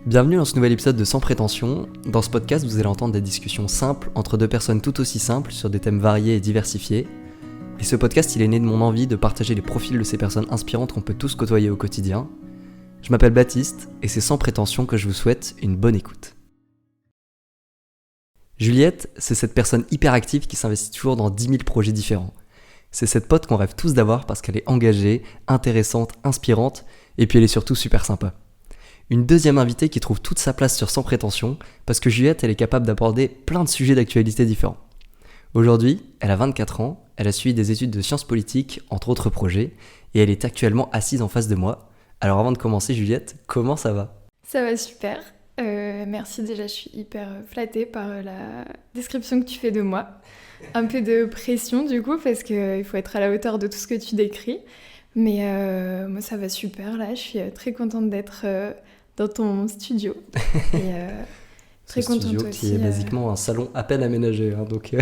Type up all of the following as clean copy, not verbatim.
Bienvenue dans ce nouvel épisode de Sans Prétention. Dans ce podcast, vous allez entendre des discussions simples entre deux personnes tout aussi simples sur des thèmes variés et diversifiés. Et ce podcast, il est né de mon envie de partager les profils de ces personnes inspirantes qu'on peut tous côtoyer au quotidien. Je m'appelle Baptiste et c'est Sans Prétention que je vous souhaite une bonne écoute. Juliette, c'est cette personne hyper active qui s'investit toujours dans 10 000 projets différents. C'est cette pote qu'on rêve tous d'avoir parce qu'elle est engagée, intéressante, inspirante et puis elle est surtout super sympa. Une deuxième invitée qui trouve toute sa place sur Sans Prétention, parce que Juliette, elle est capable d'aborder plein de sujets d'actualité différents. Aujourd'hui, elle a 24 ans, elle a suivi des études de sciences politiques, entre autres projets, et elle est actuellement assise en face de moi. Alors avant de commencer, Juliette, comment ça va ? Ça va super, merci déjà, je suis hyper flattée par la description que tu fais de moi. Un peu de pression du coup, parce qu'il faut être à la hauteur de tout ce que tu décris. Mais moi ça va super là, je suis très contente d'être dans ton studio. Et très contente studio aussi. Qui est basiquement un salon à peine aménagé. Donc,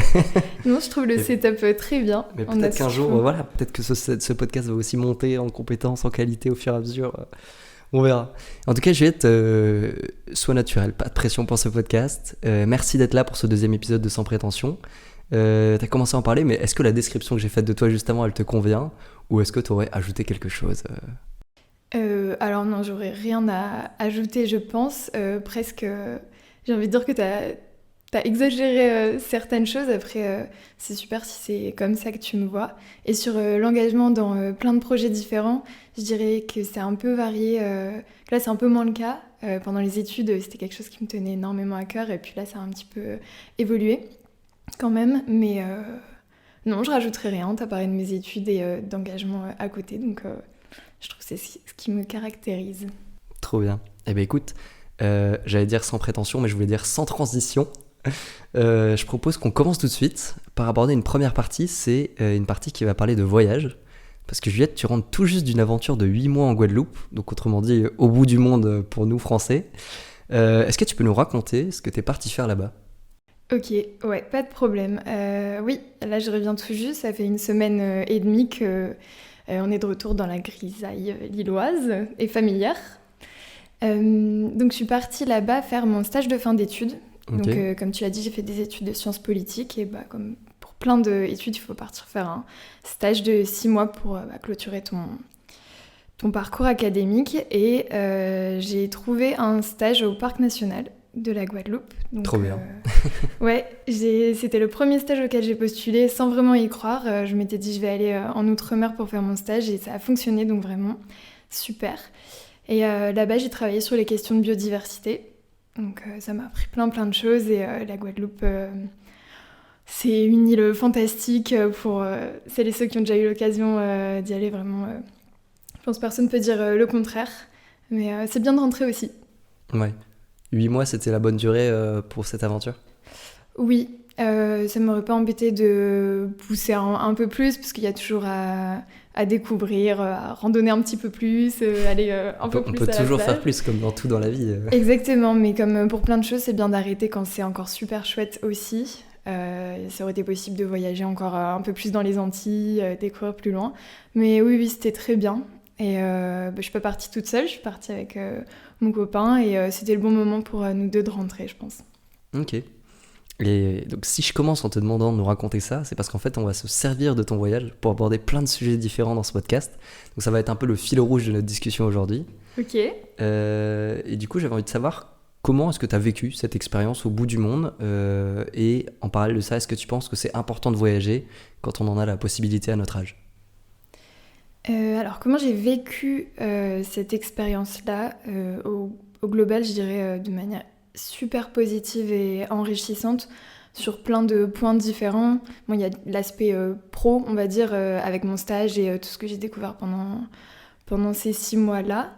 Non, je trouve le setup très bien. Mais peut-être qu'un jour, voilà, peut-être que ce podcast va aussi monter en compétences, en qualité au fur et à mesure. On verra. En tout cas, Juliette, sois naturelle, pas de pression pour ce podcast. Merci d'être là pour ce deuxième épisode de Sans Prétention. T'as commencé à en parler, mais est-ce que la description que j'ai faite de toi juste avant, elle te convient ? Ou est-ce que tu aurais ajouté quelque chose ? Alors non, j'aurais rien à ajouter, je pense. Presque, j'ai envie de dire que t'as exagéré certaines choses. Après, c'est super si c'est comme ça que tu me vois. Et sur l'engagement dans plein de projets différents, je dirais que c'est un peu varié. Là, c'est un peu moins le cas. Pendant les études, c'était quelque chose qui me tenait énormément à cœur. Et puis là, ça a un petit peu évolué quand même. Mais non, je rajouterai rien. T'as parlé de mes études et d'engagement à côté. Donc, je trouve que c'est ce qui me caractérise. Trop bien. Eh bien écoute, j'allais dire sans prétention, mais je voulais dire sans transition. Je propose qu'on commence tout de suite par aborder une première partie. C'est une partie qui va parler de voyage. Parce que Juliette, tu rentres tout juste d'une aventure de 8 mois en Guadeloupe. Donc autrement dit, au bout du monde pour nous Français. Est-ce que tu peux nous raconter ce que t'es parti faire là-bas ? Ok, ouais, pas de problème. Oui, là je reviens tout juste. Ça fait une semaine et demie que on est de retour dans la grisaille lilloise et familière. Donc je suis partie là-bas faire mon stage de fin d'études. Okay. Donc comme tu l'as dit, j'ai fait des études de sciences politiques. Et comme pour plein d'études, il faut partir faire un stage de 6 mois pour clôturer ton parcours académique. Et j'ai trouvé un stage au Parc National de la Guadeloupe. Donc, trop bien. Ouais, c'était le premier stage auquel j'ai postulé sans vraiment y croire. Je m'étais dit je vais aller en Outre-mer pour faire mon stage et ça a fonctionné, donc vraiment super. Et là-bas j'ai travaillé sur les questions de biodiversité, donc ça m'a appris plein de choses et la Guadeloupe c'est une île fantastique pour celles et ceux qui ont déjà eu l'occasion d'y aller, vraiment. Je pense que personne ne peut dire le contraire, mais c'est bien de rentrer aussi. Ouais. 8 mois, c'était la bonne durée pour cette aventure ? Oui, ça ne m'aurait pas embêté de pousser un peu plus, parce qu'il y a toujours à découvrir, à randonner un petit peu plus, aller un peu plus à la plage. On peut toujours faire plus, comme dans tout dans la vie. Exactement, mais comme pour plein de choses, c'est bien d'arrêter quand c'est encore super chouette aussi. Ça aurait été possible de voyager encore un peu plus dans les Antilles, découvrir plus loin. Mais oui, c'était très bien. Et je suis pas partie toute seule, je suis partie avec mon copain et c'était le bon moment pour nous deux de rentrer, je pense. Ok. Et donc si je commence en te demandant de nous raconter ça, c'est parce qu'en fait on va se servir de ton voyage pour aborder plein de sujets différents dans ce podcast. Donc ça va être un peu le fil rouge de notre discussion aujourd'hui. Ok. Et du coup j'avais envie de savoir comment est-ce que tu as vécu cette expérience au bout du monde et en parallèle de ça, est-ce que tu penses que c'est important de voyager quand on en a la possibilité à notre âge ? Alors comment j'ai vécu cette expérience-là au global, je dirais de manière super positive et enrichissante sur plein de points différents. Bon, il y a l'aspect pro, on va dire, avec mon stage et tout ce que j'ai découvert pendant ces 6 mois-là.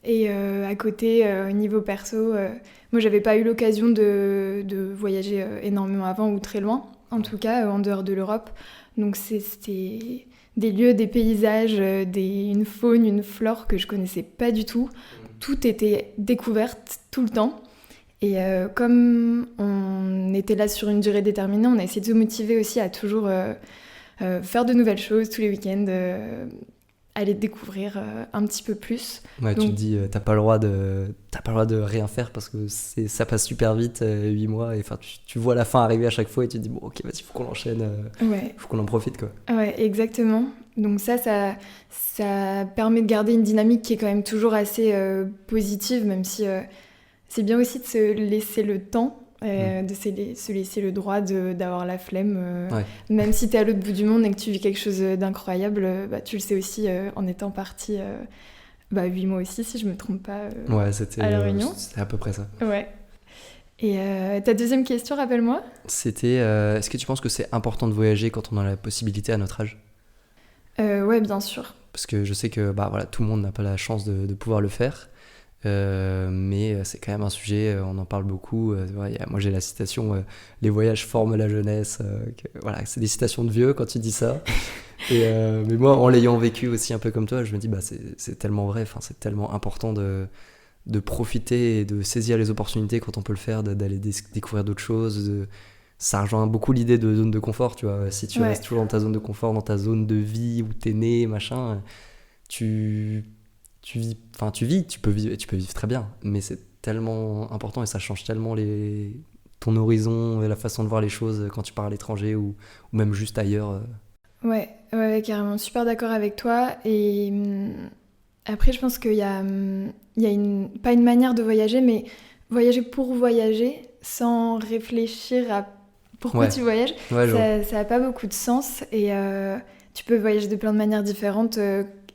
Et à côté, au niveau perso, moi j'avais pas eu l'occasion de voyager énormément avant ou très loin, en tout cas en dehors de l'Europe. Donc c'était des lieux, des paysages, une faune, une flore que je connaissais pas du tout. Tout était découverte tout le temps. Et comme on était là sur une durée déterminée, on a essayé de se motiver aussi à toujours faire de nouvelles choses tous les week-ends, aller découvrir un petit peu plus. Ouais, tu te dis, t'as pas le droit de rien faire parce que ça passe super vite, 8 mois, et enfin, tu vois la fin arriver à chaque fois et tu te dis, bon, ok, vas-y, faut qu'on enchaîne, Ouais, faut qu'on en profite, quoi. ouais, exactement. Donc ça permet de garder une dynamique qui est quand même toujours assez positive, même si c'est bien aussi de se laisser le temps, de se laisser le droit d'avoir la flemme. Ouais. Même si tu es à l'autre bout du monde et que tu vis quelque chose d'incroyable, bah, tu le sais aussi en étant partie 8 mois aussi, si je me trompe pas, Ouais, à La Réunion. c'était à peu près ça. Ouais. Et ta deuxième question, rappelle-moi. C'était, est-ce que tu penses que c'est important de voyager quand on a la possibilité à notre âge? Ouais, bien sûr. Parce que je sais que bah, voilà, tout le monde n'a pas la chance de pouvoir le faire. Mais c'est quand même un sujet, on en parle beaucoup. Ouais, moi j'ai la citation les voyages forment la jeunesse. Voilà, c'est des citations de vieux quand tu dis ça. Mais moi, en l'ayant vécu aussi un peu comme toi, je me dis bah, c'est tellement vrai, c'est tellement important de profiter et de saisir les opportunités quand on peut le faire, d'aller découvrir d'autres choses. Ça rejoint beaucoup l'idée de zone de confort, tu vois. Si tu restes toujours dans ta zone de confort, dans ta zone de vie où t'es né, machin, tu vis, tu peux vivre très bien, mais c'est tellement important et ça change tellement ton horizon et la façon de voir les choses quand tu pars à l'étranger ou même juste ailleurs. Ouais, carrément, super d'accord avec toi. Et après, je pense qu'il y a, pas une manière de voyager, mais voyager pour voyager sans réfléchir à pourquoi tu voyages, Ouais, ça n'a pas beaucoup de sens. Et tu peux voyager de plein de manières différentes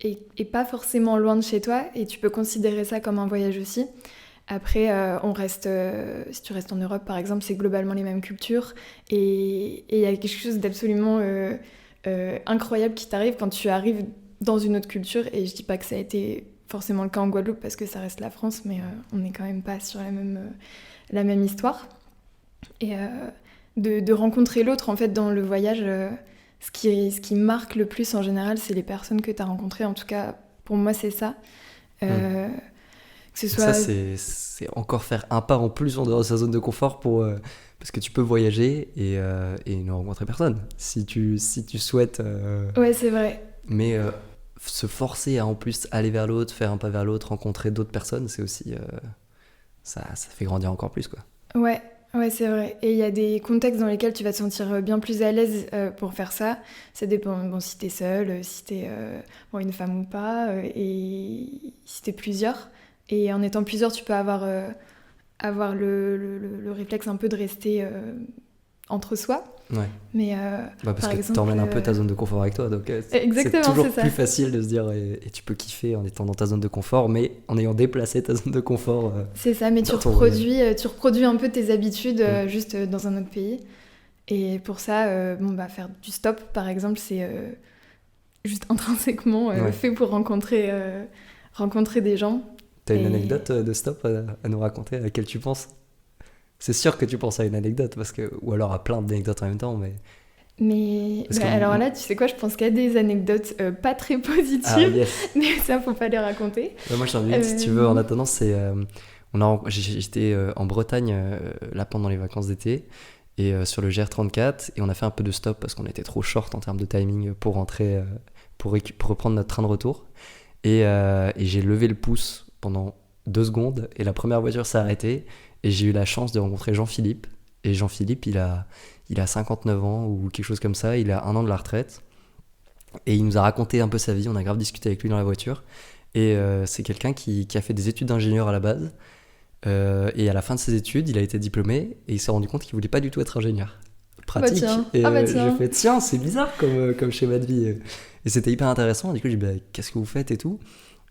et pas forcément loin de chez toi. Et tu peux considérer ça comme un voyage aussi. Après, si tu restes en Europe, par exemple, c'est globalement les mêmes cultures. Et il y a quelque chose d'absolument incroyable qui t'arrive quand tu arrives dans une autre culture. Et je dis pas que ça a été forcément le cas en Guadeloupe parce que ça reste la France, mais on n'est quand même pas sur la même histoire. Et de rencontrer l'autre, en fait, dans le voyage, ce qui marque le plus en général, c'est les personnes que tu as rencontrées. En tout cas, pour moi, c'est ça. Que ce soit... Ça, c'est encore faire un pas en plus en dehors de sa zone de confort parce que tu peux voyager et ne rencontrer personne si tu souhaites. Ouais, c'est vrai. Mais se forcer à en plus aller vers l'autre, faire un pas vers l'autre, rencontrer d'autres personnes, c'est aussi ça fait grandir encore plus, quoi. Ouais, c'est vrai. Et il y a des contextes dans lesquels tu vas te sentir bien plus à l'aise pour faire ça. Ça dépend si t'es seule, si t'es une femme ou pas, et si t'es plusieurs. Et en étant plusieurs, tu peux avoir le réflexe un peu de rester entre soi. Ouais. Mais parce par que exemple, t'emmènes un peu ta zone de confort avec toi, donc exactement, c'est toujours c'est ça. plus facile de se dire et tu peux kiffer en étant dans ta zone de confort, mais en ayant déplacé ta zone de confort. C'est ça, mais tu reproduis un peu tes habitudes juste dans un autre pays. Et pour ça, faire du stop, par exemple, c'est juste intrinsèquement fait pour rencontrer des gens. T'as une anecdote de stop à nous raconter à laquelle tu penses? C'est sûr que tu penses à une anecdote, ou alors à plein d'anecdotes en même temps, mais alors là, tu sais quoi, je pense qu'il y a des anecdotes pas très positives, yes. Mais ça, faut pas les raconter. Moi, je t'en dis, si tu veux, en attendant, j'étais en Bretagne là pendant les vacances d'été, et sur le GR34, et on a fait un peu de stop parce qu'on était trop short en termes de timing pour rentrer, pour reprendre notre train de retour. Et j'ai levé le pouce pendant 2 secondes, et la première voiture s'est arrêtée, et j'ai eu la chance de rencontrer Jean-Philippe. Et Jean-Philippe, il a 59 ans ou quelque chose comme ça, il a 1 an de la retraite. Et il nous a raconté un peu sa vie, on a grave discuté avec lui dans la voiture. Et c'est quelqu'un qui a fait des études d'ingénieur à la base. Et à la fin de ses études, il a été diplômé et il s'est rendu compte qu'il voulait pas du tout être ingénieur. Pratique. Tiens. Et tiens. j'ai fait, tiens, c'est bizarre comme schéma de vie. Et c'était hyper intéressant. Du coup, j'ai dit, qu'est-ce que vous faites et tout.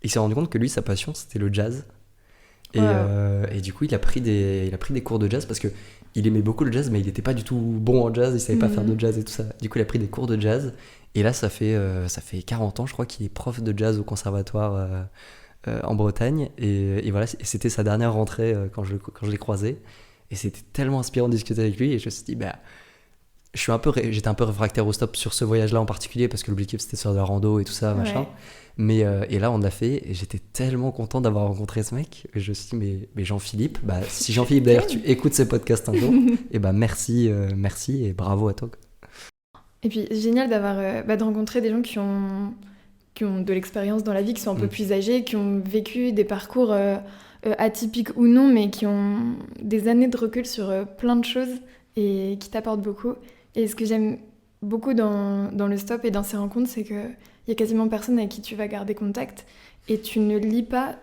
Et il s'est rendu compte que lui, sa passion, c'était le jazz. Et du coup, il a pris des cours de jazz parce que il aimait beaucoup le jazz, mais il n'était pas du tout bon en jazz, il savait pas faire de jazz et tout ça. Du coup, il a pris des cours de jazz. Et là, ça fait 40 ans, je crois, qu'il est prof de jazz au conservatoire en Bretagne. Et voilà, c'était sa dernière rentrée quand je l'ai croisé. Et c'était tellement inspirant de discuter avec lui. Et je me suis dit, j'étais un peu réfractaire au stop sur ce voyage-là en particulier parce que l'objectif c'était de faire de la rando et tout ça, machin. Mais et là on l'a fait et j'étais tellement content d'avoir rencontré ce mec. Et je me suis dit mais Jean-Philippe, si Jean-Philippe d'ailleurs tu écoutes ces podcasts un jour, et merci et bravo à toi. Et puis génial de rencontrer des gens qui ont qui ont de l'expérience dans la vie, qui sont un peu plus âgés, qui ont vécu des parcours atypiques ou non, mais qui ont des années de recul sur plein de choses et qui t'apportent beaucoup. Et ce que j'aime beaucoup dans le stop et dans ces rencontres, c'est qu'il y a quasiment personne avec qui tu vas garder contact et tu ne lis pas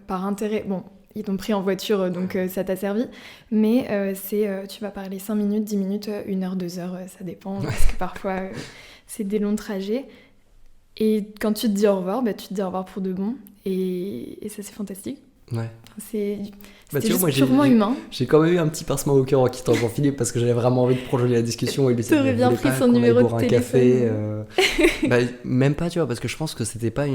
par intérêt. Bon, ils t'ont pris en voiture, donc ça t'a servi, mais tu vas parler 5 minutes, 10 minutes, 1 heure, 2 heures, ça dépend, parce que parfois c'est des longs trajets. Et quand tu te dis au revoir, tu te dis au revoir pour de bon, et ça c'est fantastique. Ouais. C'est juste moi, purement humain. J'ai quand même eu un petit pincement au cœur en quittant Jean-Philippe parce que j'avais vraiment envie de prolonger la discussion et lui t'aurais bien pris son numéro de téléphone. Même pas, tu vois, parce que je pense que c'était pas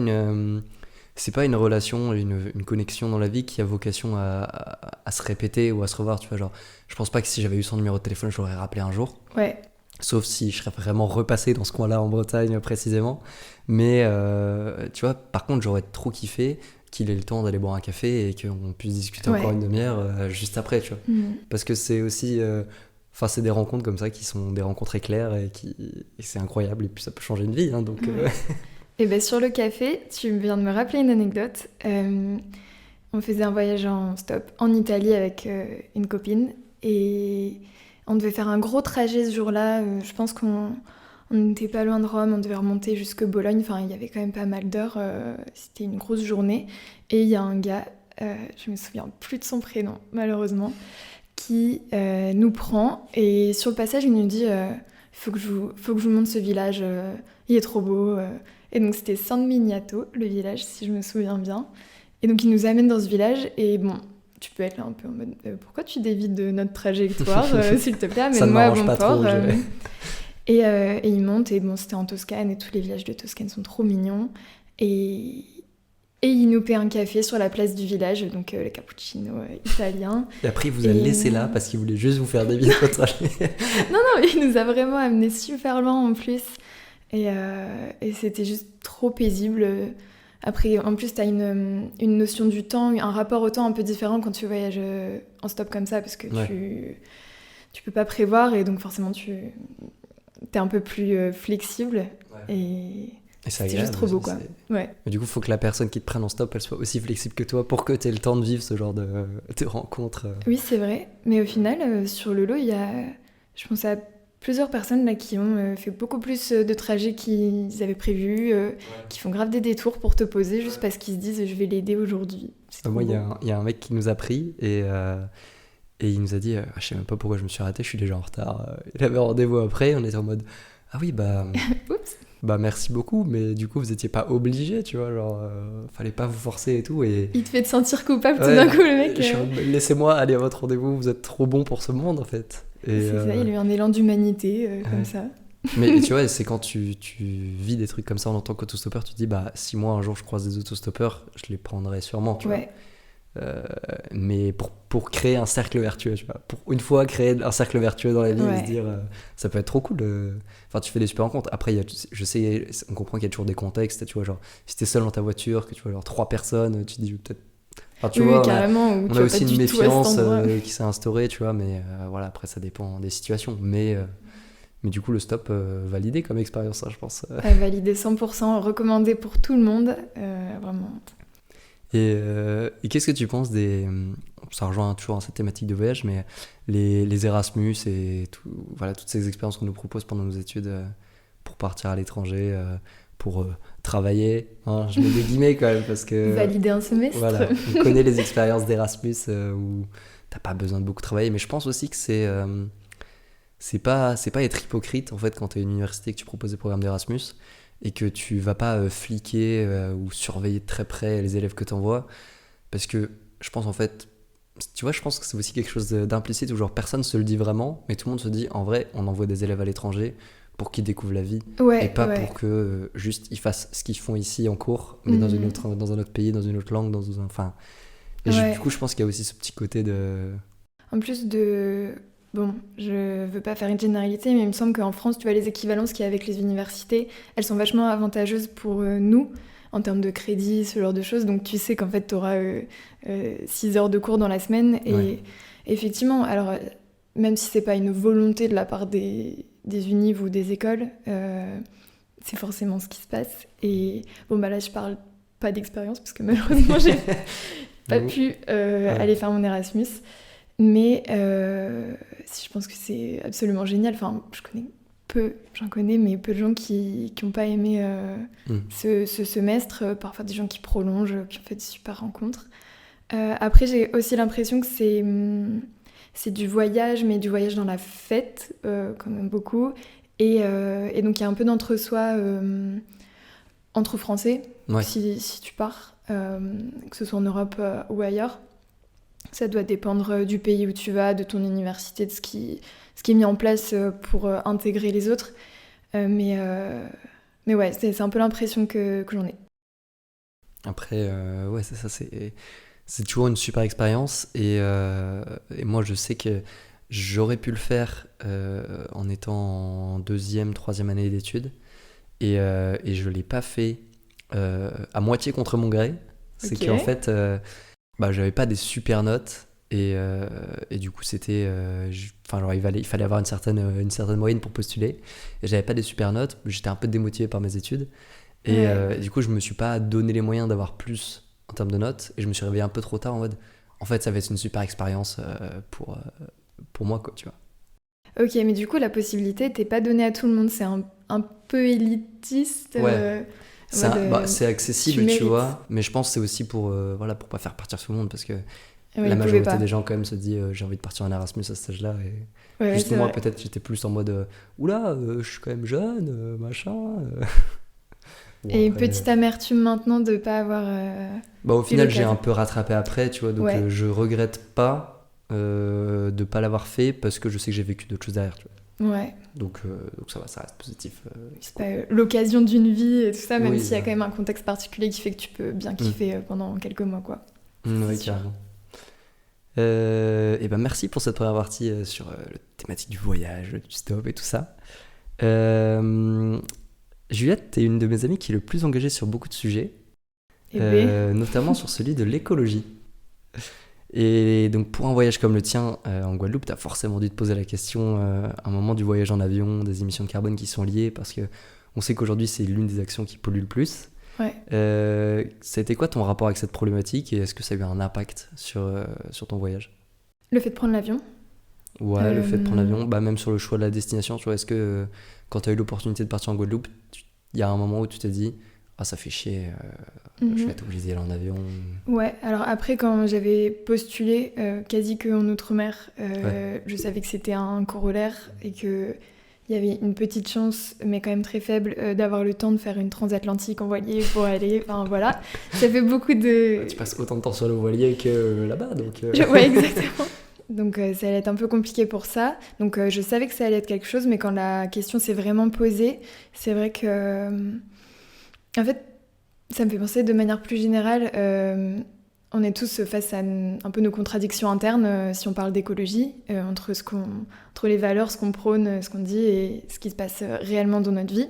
c'est pas une relation, une connexion dans la vie qui a vocation à se répéter ou à se revoir, tu vois, genre je pense pas que si j'avais eu son numéro de téléphone je l'aurais rappelé un jour. Ouais. Sauf si je serais vraiment repassé dans ce coin-là en Bretagne précisément. Mais tu vois, par contre j'aurais trop kiffé qu'il ait le temps d'aller boire un café et qu'on puisse discuter encore une demi-heure juste après, tu vois. Parce que c'est aussi... c'est des rencontres comme ça qui sont des rencontres éclairs et c'est incroyable et puis ça peut changer une vie, hein, donc... Et sur le café, tu viens de me rappeler une anecdote. On faisait un voyage en stop en Italie avec une copine et on devait faire un gros trajet ce jour-là. Je pense qu'on n'était pas loin de Rome, on devait remonter jusque Bologne. Enfin, il y avait quand même pas mal d'heures. C'était une grosse journée. Et il y a un gars, je me souviens plus de son prénom, malheureusement, qui nous prend. Et sur le passage, il nous dit faut que je vous montre ce village, il est trop beau. Et donc, c'était San Miniato, le village, si je me souviens bien. Et donc, il nous amène dans ce village. Et bon, tu peux être là un peu en mode pourquoi tu dévies de notre trajectoire, s'il te plaît, amène-moi à bon port. Et il monte, et bon, c'était en Toscane, et tous les villages de Toscane sont trop mignons. Et il nous paie un café sur la place du village, donc le cappuccino italien. Et après, il vous a laissé là parce qu'il voulait juste vous faire dévier de votre trajet. Non, il nous a vraiment amené super loin en plus. Et c'était juste trop paisible. Après, en plus, t'as une notion du temps, un rapport au temps un peu différent quand tu voyages en stop comme ça, parce que tu peux pas prévoir, et donc forcément, t'es un peu plus flexible. Ouais. Et c'est juste trop beau, quoi. Ouais. Mais du coup, il faut que la personne qui te prenne en stop, elle soit aussi flexible que toi pour que tu aies le temps de vivre ce genre de rencontres. Oui, c'est vrai. Mais au final, sur le lot, il y a, je pense à plusieurs personnes là, qui ont fait beaucoup plus de trajets qu'ils avaient prévu, qui font grave des détours pour te poser juste parce qu'ils se disent je vais l'aider aujourd'hui. Moi, il y a un mec qui nous a pris et il nous a dit je sais même pas pourquoi je me suis arrêté, je suis déjà en retard. Il avait rendez-vous après, on était en mode ah oui, oups. Merci beaucoup, mais du coup vous étiez pas obligé, tu vois, genre fallait pas vous forcer et tout. Et il te fait te sentir coupable tout d'un coup, le mec. Laissez-moi aller à votre rendez-vous, vous êtes trop bon pour ce monde en fait. Et c'est ça, il a eu un élan d'humanité comme ça. Mais tu vois, c'est quand tu vis des trucs comme ça en tant qu'autostoppeur, tu te dis si moi un jour je croise des autostoppeurs, je les prendrai sûrement, tu vois. Mais pour créer un cercle vertueux, tu vois, pour une fois créer un cercle vertueux dans la vie et se dire ça peut être trop cool. Enfin, tu fais des super rencontres. Après, je sais, on comprend qu'il y a toujours des contextes, tu vois, genre si t'es seul dans ta voiture, que tu vois genre 3 personnes, tu te dis peut-être. Enfin, tu vois, carrément, on a aussi une méfiance qui s'est instaurée, tu vois, mais voilà, après ça dépend des situations. Mais du coup, le stop, validé comme expérience, je pense. Validé 100%, recommandé pour tout le monde, vraiment. Et qu'est-ce que tu penses ça rejoint toujours cette thématique de voyage, mais les Erasmus et toutes ces expériences qu'on nous propose pendant nos études pour partir à l'étranger, pour travailler, hein, je mets des guillemets quand même parce que... Valider un semestre. Voilà, on connaît les expériences d'Erasmus où t'as pas besoin de beaucoup travailler, mais je pense aussi que c'est pas être hypocrite en fait quand t'es à une université et que tu proposes des programmes d'Erasmus et que tu vas pas fliquer ou surveiller de très près les élèves que t'envoies, parce que je pense en fait, tu vois, je pense que c'est aussi quelque chose d'implicite où genre personne se le dit vraiment, mais tout le monde se dit en vrai on envoie des élèves à l'étranger pour qu'ils découvrent la vie et pas pour que juste ils fassent ce qu'ils font ici en cours, mais dans un autre pays, dans une autre langue, du coup je pense qu'il y a aussi ce petit côté de... En plus de... Bon, je veux pas faire une généralité, mais il me semble qu'en France, tu vois, les équivalences qu'il y a avec les universités, elles sont vachement avantageuses pour nous, en termes de crédit, ce genre de choses. Donc tu sais qu'en fait, tu auras 6 heures de cours dans la semaine. Et effectivement, alors, même si c'est pas une volonté de la part des univ ou des écoles, c'est forcément ce qui se passe. Et bon, bah là, je parle pas d'expérience parce que malheureusement, j'ai pas pu aller faire mon Erasmus. Mais si je pense que c'est absolument génial. Enfin, j'en connais, mais peu de gens qui n'ont pas aimé ce semestre. Parfois des gens qui prolongent, qui ont fait de super rencontres. Après, j'ai aussi l'impression que c'est du voyage, mais du voyage dans la fête, quand même beaucoup. Et donc, il y a un peu d'entre-soi entre Français, si tu pars, que ce soit en Europe ou ailleurs. Ça doit dépendre du pays où tu vas, de ton université, de ce qui est mis en place pour intégrer les autres. Mais ouais, c'est un peu l'impression que j'en ai. Après, ouais, c'est ça, c'est toujours une super expérience. Et moi, je sais que j'aurais pu le faire en étant en deuxième, troisième année d'études. Et je ne l'ai pas fait à moitié contre mon gré. C'est qu'en fait, j'avais pas des super notes. Et du coup, c'était. Il fallait avoir une certaine moyenne pour postuler. Et j'avais pas des super notes. J'étais un peu démotivé par mes études. Et du coup, je me suis pas donné les moyens d'avoir plus en termes de notes. Et je me suis réveillé un peu trop tard en mode. En fait, ça va être une super expérience pour moi, quoi, tu vois. Ok, mais du coup, la possibilité t'es pas donnée à tout le monde. C'est un peu élitiste. Ouais. C'est accessible, tu vois. Mais je pense que c'est aussi pour pas faire partir tout le monde. Parce que la majorité des gens, quand même, se dit j'ai envie de partir en Erasmus à cet âge-là. Et juste moi, peut-être, j'étais plus en mode oula, je suis quand même jeune, machin. Et après... petite amertume maintenant de pas avoir. Au final, j'ai un peu rattrapé après, tu vois. Donc, je regrette pas de pas l'avoir fait parce que je sais que j'ai vécu d'autres choses derrière, tu vois. Ouais. Donc ça va, ça reste positif. C'est pas l'occasion d'une vie et tout ça, même s'il y a quand même un contexte particulier qui fait que tu peux bien kiffer pendant quelques mois, quoi. Oui, carrément. Et merci pour cette première partie sur la thématique du voyage, du stop et tout ça. Juliette, t'es une de mes amies qui est le plus engagée sur beaucoup de sujets, notamment sur celui de l'écologie. Et donc pour un voyage comme le tien en Guadeloupe, t'as forcément dû te poser la question à un moment du voyage en avion, des émissions de carbone qui sont liées, parce qu'on sait qu'aujourd'hui c'est l'une des actions qui pollue le plus. Ouais. Ça a été quoi ton rapport avec cette problématique et est-ce que ça a eu un impact sur ton voyage ? Le fait de prendre l'avion ? Ouais, le fait de prendre l'avion, même sur le choix de la destination, tu vois, est-ce que quand tu as eu l'opportunité de partir en Guadeloupe, il y a un moment où tu t'es dit ça fait chier, je vais être obligée d'aller en avion. Ouais, alors après quand j'avais postulé quasi que en Outre-mer, je savais que c'était un corollaire et que il y avait une petite chance, mais quand même très faible, d'avoir le temps de faire une transatlantique en voilier pour aller. Enfin voilà, ça fait beaucoup de. Tu passes autant de temps sur le voilier que là-bas, donc. Ouais, exactement. Donc ça allait être un peu compliqué pour ça. Donc je savais que ça allait être quelque chose, mais quand la question s'est vraiment posée, c'est vrai que... en fait, ça me fait penser de manière plus générale, on est tous face à un peu nos contradictions internes, si on parle d'écologie, entre les valeurs, ce qu'on prône, ce qu'on dit et ce qui se passe réellement dans notre vie.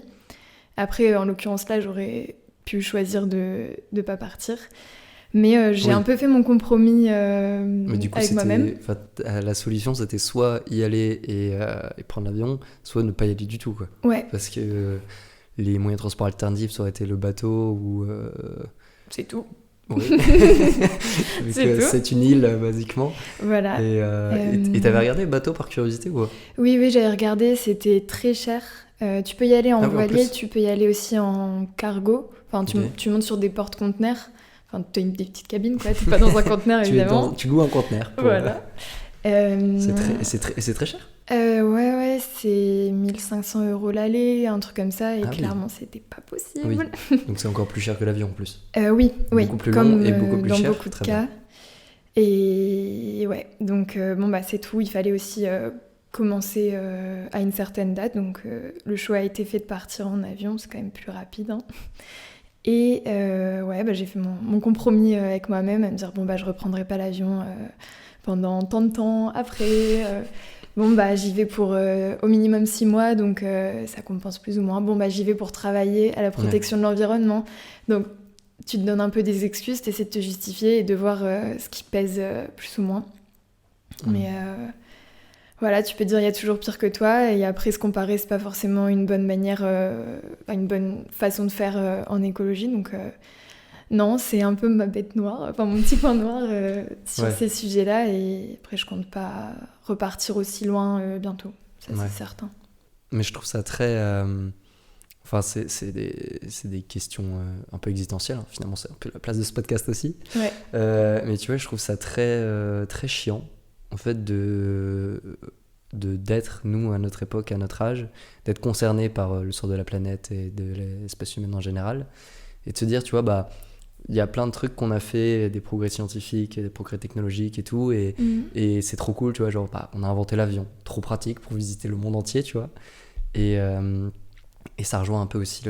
Après, en l'occurrence là, j'aurais pu choisir de ne pas partir. Mais j'ai un peu fait mon compromis mais du coup, avec moi-même. La solution, c'était soit y aller et prendre l'avion, soit ne pas y aller du tout, quoi. Ouais. Parce que les moyens de transport alternatifs, ça aurait été le bateau ou... C'est tout. Oui. C'est une île, basiquement. Voilà. Et t'avais regardé le bateau par curiosité ou... Oui, j'avais regardé. C'était très cher. Tu peux y aller en voilier, tu peux y aller aussi en cargo. Enfin, tu montes sur des porte-conteneurs. Enfin, tu as des petites cabines, quoi. Tu n'es pas dans un conteneur, évidemment. Tu loues un conteneur. Voilà. C'est très cher. Ouais, c'est 1 500 € l'aller, un truc comme ça. Et clairement, c'était pas possible. Oui. Donc c'est encore plus cher que l'avion en plus. Oui. Beaucoup plus comme long et beaucoup plus dans cher. Beaucoup de cas. Bien. Et ouais, donc c'est tout. Il fallait aussi commencer à une certaine date. Donc le choix a été fait de partir en avion. C'est quand même plus rapide. Hein. Et j'ai fait mon compromis avec moi-même, à me dire je reprendrai pas l'avion pendant tant de temps après. J'y vais pour au minimum 6 mois, donc ça compense plus ou moins. J'y vais pour travailler à la protection de l'environnement. Donc tu te donnes un peu des excuses, tu essaies de te justifier et de voir ce qui pèse plus ou moins. Mais voilà, tu peux dire il y a toujours pire que toi, et après se comparer, c'est pas forcément une bonne manière, une bonne façon de faire en écologie. Donc non, c'est un peu ma bête noire, enfin mon petit point noir sur Ouais. ces sujets-là. Et après, je compte pas repartir aussi loin bientôt, ça Ouais. c'est certain. Mais je trouve ça très... Enfin, c'est des questions un peu existentielles, hein. Finalement, c'est un peu la place de ce podcast aussi. Ouais. Mais tu vois, je trouve ça très chiant, en fait, d'être, nous, à notre époque, à notre âge, d'être concernés par le sort de la planète et de l'espèce humaine en général. Et de se dire, tu vois, bah, il y a plein de trucs qu'on a fait, des progrès scientifiques, des progrès technologiques et tout, et c'est trop cool, tu vois, genre, bah, on a inventé l'avion, trop pratique pour visiter le monde entier, tu vois. Et ça rejoint un peu aussi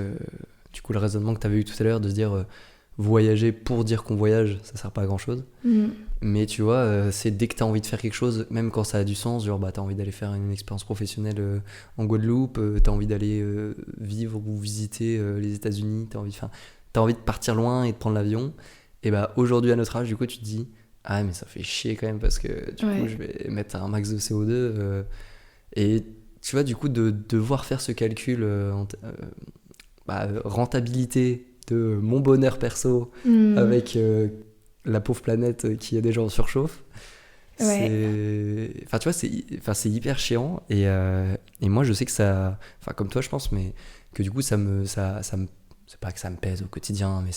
du coup, le raisonnement que tu avais eu tout à l'heure, de se dire voyager pour dire qu'on voyage, ça sert pas à grand chose. Mais tu vois, c'est dès que tu as envie de faire quelque chose, même quand ça a du sens, genre bah, tu as envie d'aller faire une expérience professionnelle en Guadeloupe, tu as envie d'aller vivre ou visiter les États-Unis, t'as envie de partir loin et de prendre l'avion. Et bah aujourd'hui, à notre âge, du coup, tu te dis ah, mais ça fait chier quand même parce que du coup, je vais mettre un max de CO2. Et tu vois, du coup, de devoir faire ce calcul rentabilité de mon bonheur perso avec la pauvre planète qui est déjà en surchauffe, enfin, tu vois, c'est hyper chiant. Et moi, je sais que ça... Enfin, comme toi, je pense, mais que du coup, c'est pas que ça me pèse au quotidien, mais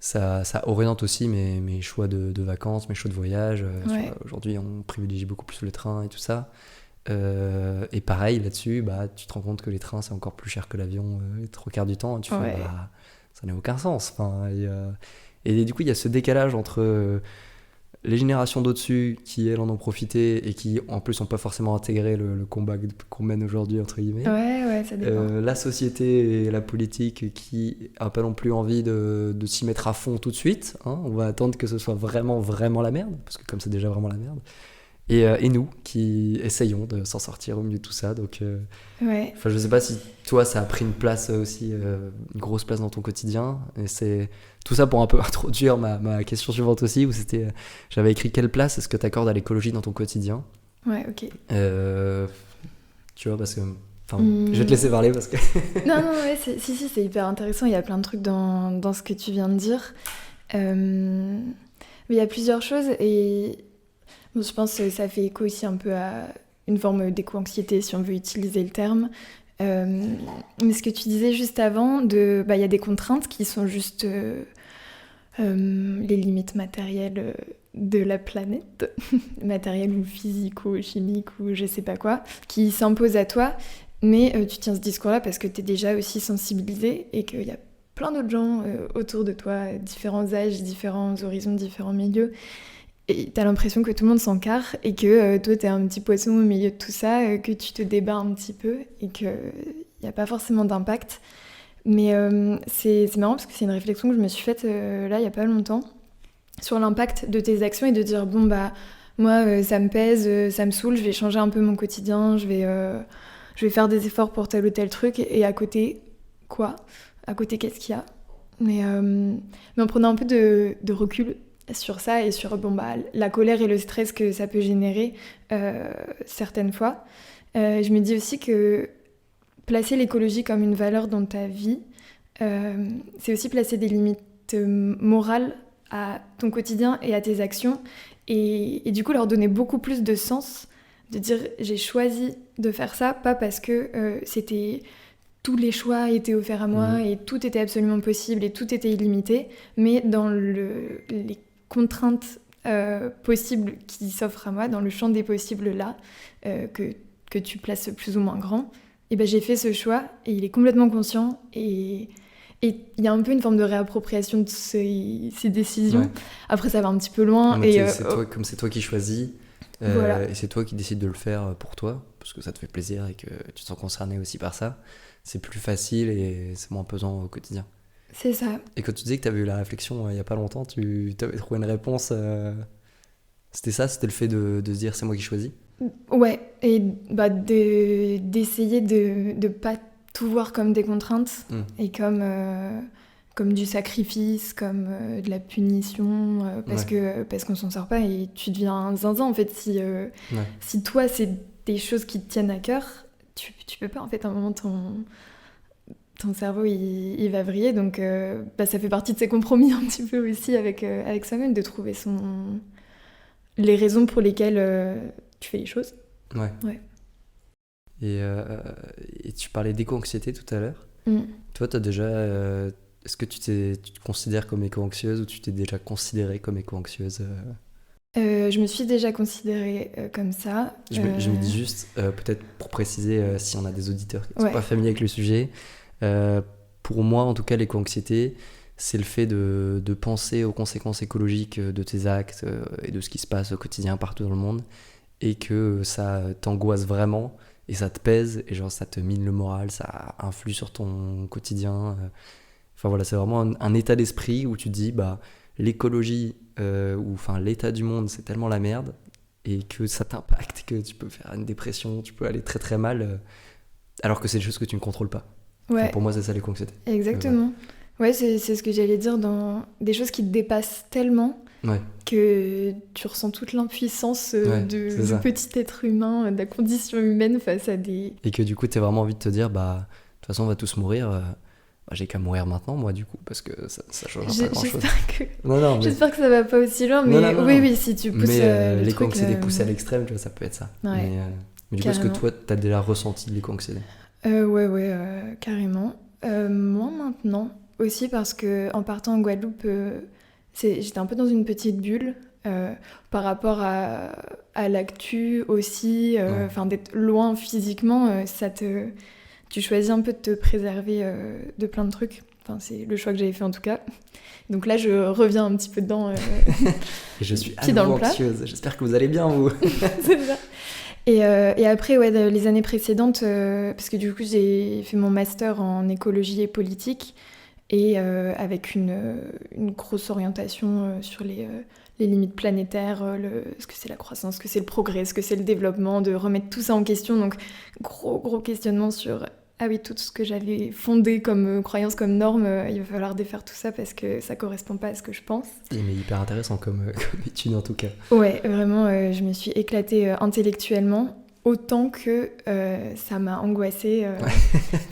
ça oriente aussi mes choix de vacances, mes choix de voyage. Tu vois, aujourd'hui, on privilégie beaucoup plus le train et tout ça. Et pareil là-dessus, bah, tu te rends compte que les trains c'est encore plus cher que l'avion les trois quarts du temps, et tu fais bah, ça n'a aucun sens. Enfin, et du coup il y a ce décalage entre les générations d'au-dessus qui elles en ont profité et qui en plus n'ont pas forcément intégré le combat qu'on mène aujourd'hui entre guillemets. Ça dépend. La société et la politique qui n'a pas non plus envie de s'y mettre à fond tout de suite, hein. On va attendre que ce soit vraiment la merde, parce que comme c'est déjà vraiment la merde. Et nous qui essayons de s'en sortir au milieu de tout ça. Donc, je sais pas si toi ça a pris une place aussi, une grosse place dans ton quotidien. Et c'est tout ça pour un peu introduire ma question suivante aussi, où c'était, j'avais écrit quelle place est-ce que tu accordes à l'écologie dans ton quotidien. Ouais, ok. Tu vois, parce que je vais te laisser parler parce que... non, ouais, si, c'est hyper intéressant. Il y a plein de trucs dans ce que tu viens de dire. Mais il y a plusieurs choses et... Bon, je pense que ça fait écho aussi un peu à une forme d'éco-anxiété, si on veut utiliser le terme. Mais ce que tu disais juste avant, il y a des contraintes qui sont juste les limites matérielles de la planète, matérielles ou physiques ou chimiques ou je sais pas quoi, qui s'imposent à toi. Mais tu tiens ce discours-là parce que tu es déjà aussi sensibilisé et qu'il y a plein d'autres gens autour de toi, différents âges, différents horizons, différents milieux. Et t'as l'impression que tout le monde s'en carre et que toi t'es un petit poisson au milieu de tout ça, que tu te débats un petit peu et qu'il n'y a pas forcément d'impact. Mais c'est marrant parce que c'est une réflexion que je me suis faite là il n'y a pas longtemps sur l'impact de tes actions et de dire bon bah moi ça me pèse, ça me saoule, je vais changer un peu mon quotidien, je vais faire des efforts pour tel ou tel truc et à côté quoi ? À côté qu'est-ce qu'il y a ? Mais en prenant un peu de recul sur ça et sur la colère et le stress que ça peut générer certaines fois. Je me dis aussi que placer l'écologie comme une valeur dans ta vie, c'est aussi placer des limites morales à ton quotidien et à tes actions et du coup leur donner beaucoup plus de sens, de dire j'ai choisi de faire ça, pas parce que tous les choix étaient offerts à moi et tout était absolument possible et tout était illimité, mais dans les contraintes possibles qui s'offrent à moi, dans le champ des possibles là, que tu places plus ou moins grand, et ben j'ai fait ce choix et il est complètement conscient et il y a un peu une forme de réappropriation de ces décisions. Ouais. Après ça va un petit peu loin. Non, et comme c'est toi qui choisis, voilà. Et c'est toi qui décides de le faire pour toi, parce que ça te fait plaisir et que tu te sens concerné aussi par ça, c'est plus facile et c'est moins pesant au quotidien. C'est ça. Et quand tu disais que tu avais eu la réflexion il n'y a pas longtemps, tu avais trouvé une réponse. C'était ça, c'était le fait de se dire c'est moi qui choisis. Ouais, et d'essayer de pas tout voir comme des contraintes et comme comme du sacrifice, comme de la punition, parce qu'on s'en sort pas et tu deviens un zinzin en fait. Si toi, c'est des choses qui te tiennent à cœur, tu peux pas en fait. À un moment, ton cerveau il va vriller, donc ça fait partie de ses compromis un petit peu aussi avec soi-même, de trouver les raisons pour lesquelles tu fais les choses. Ouais. Et tu parlais d'éco-anxiété tout à l'heure. Toi, t'as déjà... est-ce que tu te considères comme éco-anxieuse ou tu t'es déjà considérée comme éco-anxieuse Je me suis déjà considérée comme ça. Je me dis juste, peut-être pour préciser, si on a des auditeurs qui ne sont pas familiers avec le sujet, pour moi, en tout cas, l'éco-anxiété, c'est le fait de penser aux conséquences écologiques de tes actes et de ce qui se passe au quotidien partout dans le monde, et que ça t'angoisse vraiment, et ça te pèse, et genre ça te mine le moral, ça influe sur ton quotidien. Enfin voilà, c'est vraiment un état d'esprit où tu te dis, l'écologie, ou enfin l'état du monde, c'est tellement la merde, et que ça t'impacte, que tu peux faire une dépression, tu peux aller très très mal, alors que c'est des choses que tu ne contrôles pas. Ouais. Enfin, pour moi, c'est ça l'éco-anxiété. Exactement. Ouais, c'est ce que j'allais dire, dans des choses qui te dépassent tellement que tu ressens toute l'impuissance du petit être humain, de la condition humaine face à des... Et que du coup, t'as vraiment envie de te dire, de toute façon, on va tous mourir. J'ai qu'à mourir maintenant, moi, du coup, parce que ça change pas grand-chose. J'espère que ça va pas aussi loin, mais oui, si tu pousses le l'éco-anxiété poussée à l'extrême, tu vois, ça peut être ça. Ouais. Mais du coup, est-ce que toi, t'as déjà ressenti de l'éco-anxiété ? Ouais, carrément. Moi, maintenant, aussi parce que en partant en Guadeloupe, j'étais un peu dans une petite bulle par rapport à l'actu aussi, d'être loin physiquement, tu choisis un peu de te préserver de plein de trucs. Enfin, c'est le choix que j'avais fait en tout cas. Donc là, je reviens un petit peu dedans. Et je suis à nouveau anxieuse. J'espère que vous allez bien, vous. C'est ça. Et après, les années précédentes, parce que du coup, j'ai fait mon master en écologie et politique, et avec une grosse orientation sur les limites planétaires, ce que c'est la croissance, ce que c'est le progrès, ce que c'est le développement, de remettre tout ça en question. Donc, gros questionnement sur... Ah oui, tout ce que j'avais fondé comme croyance, comme norme, il va falloir défaire tout ça parce que ça correspond pas à ce que je pense. Mais hyper intéressant comme étude en tout cas. Ouais, vraiment, je me suis éclatée intellectuellement, autant que ça m'a angoissée,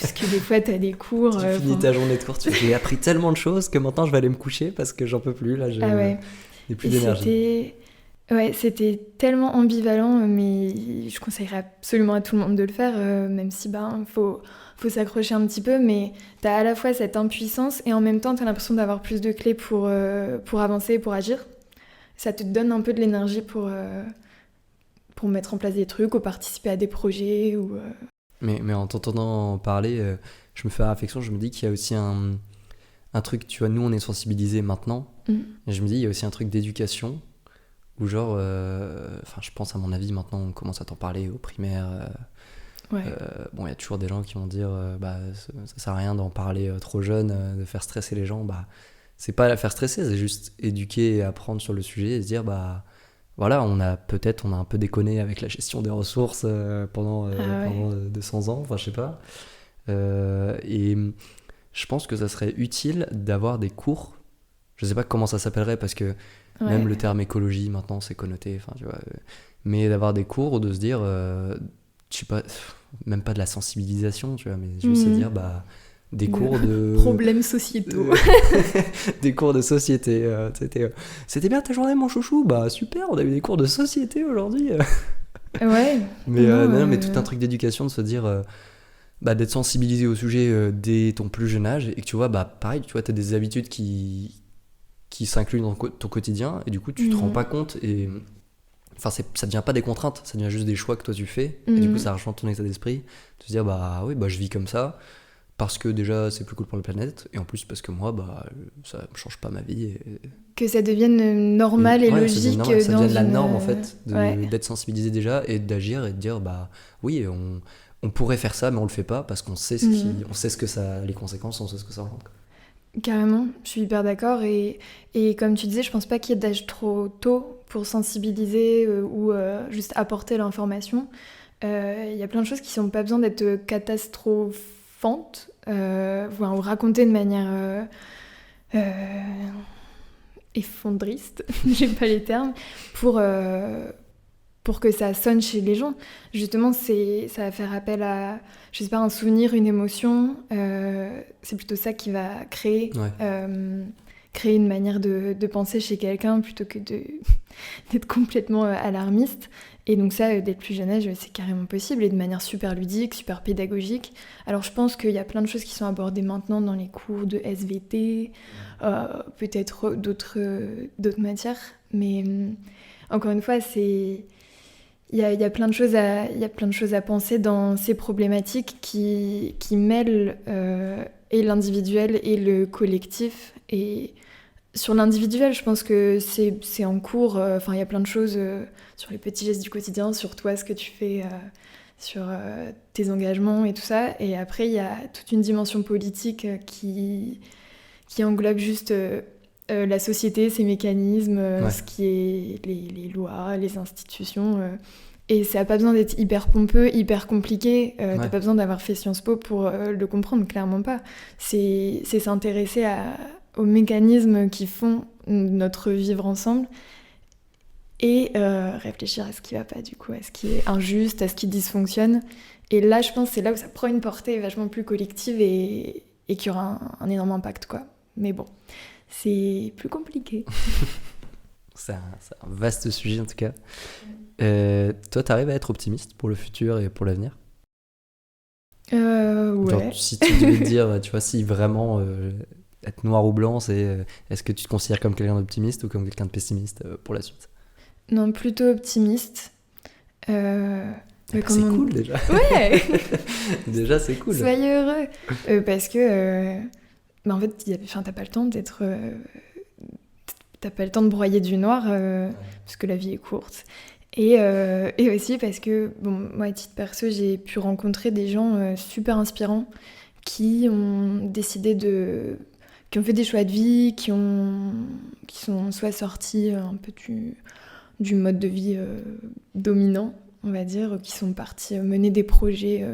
parce que des fois t'as des cours... Tu finis ta journée de cours, j'ai appris tellement de choses que maintenant je vais aller me coucher parce que j'en peux plus, là j'ai plus d'énergie. C'était tellement ambivalent, mais je conseillerais absolument à tout le monde de le faire, même si faut s'accrocher un petit peu, mais t'as à la fois cette impuissance et en même temps t'as l'impression d'avoir plus de clés pour avancer, pour agir. Ça te donne un peu de l'énergie pour mettre en place des trucs ou participer à des projets. Mais en t'entendant parler, je me fais la réflexion, je me dis qu'il y a aussi un truc, tu vois, nous on est sensibilisés maintenant, et je me dis il y a aussi un truc d'éducation. Ou genre, je pense à mon avis, maintenant on commence à t'en parler au primaire. Il y a toujours des gens qui vont dire ça sert à rien d'en parler trop jeune, de faire stresser les gens. C'est pas la faire stresser, c'est juste éduquer et apprendre sur le sujet et se dire voilà, on a un peu déconné avec la gestion des ressources pendant 200 ans, enfin je sais pas. Et je pense que ça serait utile d'avoir des cours. Je sais pas comment ça s'appellerait parce que même le terme écologie maintenant c'est connoté, enfin tu vois, mais d'avoir des cours ou de se dire je sais pas, même pas de la sensibilisation, tu vois, mais juste se dire des cours de problèmes sociétaux, des cours de société. C'était bien ta journée mon chouchou, super, on a eu des cours de société aujourd'hui. Mais tout un truc d'éducation, de se dire d'être sensibilisé au sujet dès ton plus jeune âge, et que tu vois pareil, tu vois, t'as des habitudes qui s'incluent dans ton quotidien, et du coup tu te rends pas compte, et ça devient pas des contraintes, ça devient juste des choix que toi tu fais, et du coup ça rejoint ton état d'esprit, de se dire je vis comme ça parce que déjà c'est plus cool pour la planète, et en plus parce que moi ça me change pas ma vie, et que ça devienne normal et logique, ça devienne la norme en fait, d'être sensibilisé déjà et d'agir et de dire oui, on pourrait faire ça mais on le fait pas parce qu'on sait on sait ce que ça, les conséquences, on sait ce que ça engendre. Carrément, je suis hyper d'accord, et comme tu disais, je pense pas qu'il y ait d'âge trop tôt pour sensibiliser ou juste apporter l'information. Il y a plein de choses qui n'ont pas besoin d'être catastrophantes ou racontées de manière effondriste, j'ai pas les termes, pour, pour que ça sonne chez les gens. Justement, ça va faire appel à, je sais pas, un souvenir, une émotion. C'est plutôt ça qui va créer, créer une manière de penser chez quelqu'un plutôt que d'être complètement alarmiste. Et donc ça, dès le plus jeune âge, c'est carrément possible et de manière super ludique, super pédagogique. Alors je pense qu'il y a plein de choses qui sont abordées maintenant dans les cours de SVT, peut-être d'autres matières, mais encore une fois, il y a plein de choses à penser dans ces problématiques qui mêlent et l'individuel et le collectif. Et sur l'individuel, je pense que c'est en cours. Enfin, il y a plein de choses sur les petits gestes du quotidien, sur toi, ce que tu fais, sur tes engagements et tout ça. Et après, il y a toute une dimension politique qui englobe juste la société, ses mécanismes, ce qui est les lois, les institutions. Et ça n'a pas besoin d'être hyper pompeux, hyper compliqué. T'as pas besoin d'avoir fait Sciences Po pour le comprendre, clairement pas. C'est s'intéresser aux mécanismes qui font notre vivre ensemble et réfléchir à ce qui va pas, du coup, à ce qui est injuste, à ce qui dysfonctionne. Et là, je pense que c'est là où ça prend une portée vachement plus collective et qui aura un énorme impact, quoi. Mais bon, c'est plus compliqué. C'est un vaste sujet, en tout cas. Toi, t'arrives à être optimiste pour le futur et pour l'avenir ? Ouais. Genre, si tu devais te dire, tu vois, si vraiment être noir ou blanc, est-ce que tu te considères comme quelqu'un d'optimiste ou comme quelqu'un de pessimiste pour la suite ? Non, plutôt optimiste. C'est cool déjà. Ouais. Déjà, c'est cool. Soyez heureux. Parce que, en fait, t'as pas le temps d'être... t'as pas le temps de broyer du noir, parce que la vie est courte. Et aussi parce que, bon, moi, à titre perso, j'ai pu rencontrer des gens super inspirants qui ont décidé qui ont fait des choix de vie, qui sont soit sortis un peu du mode de vie dominant, on va dire, qui sont partis mener des projets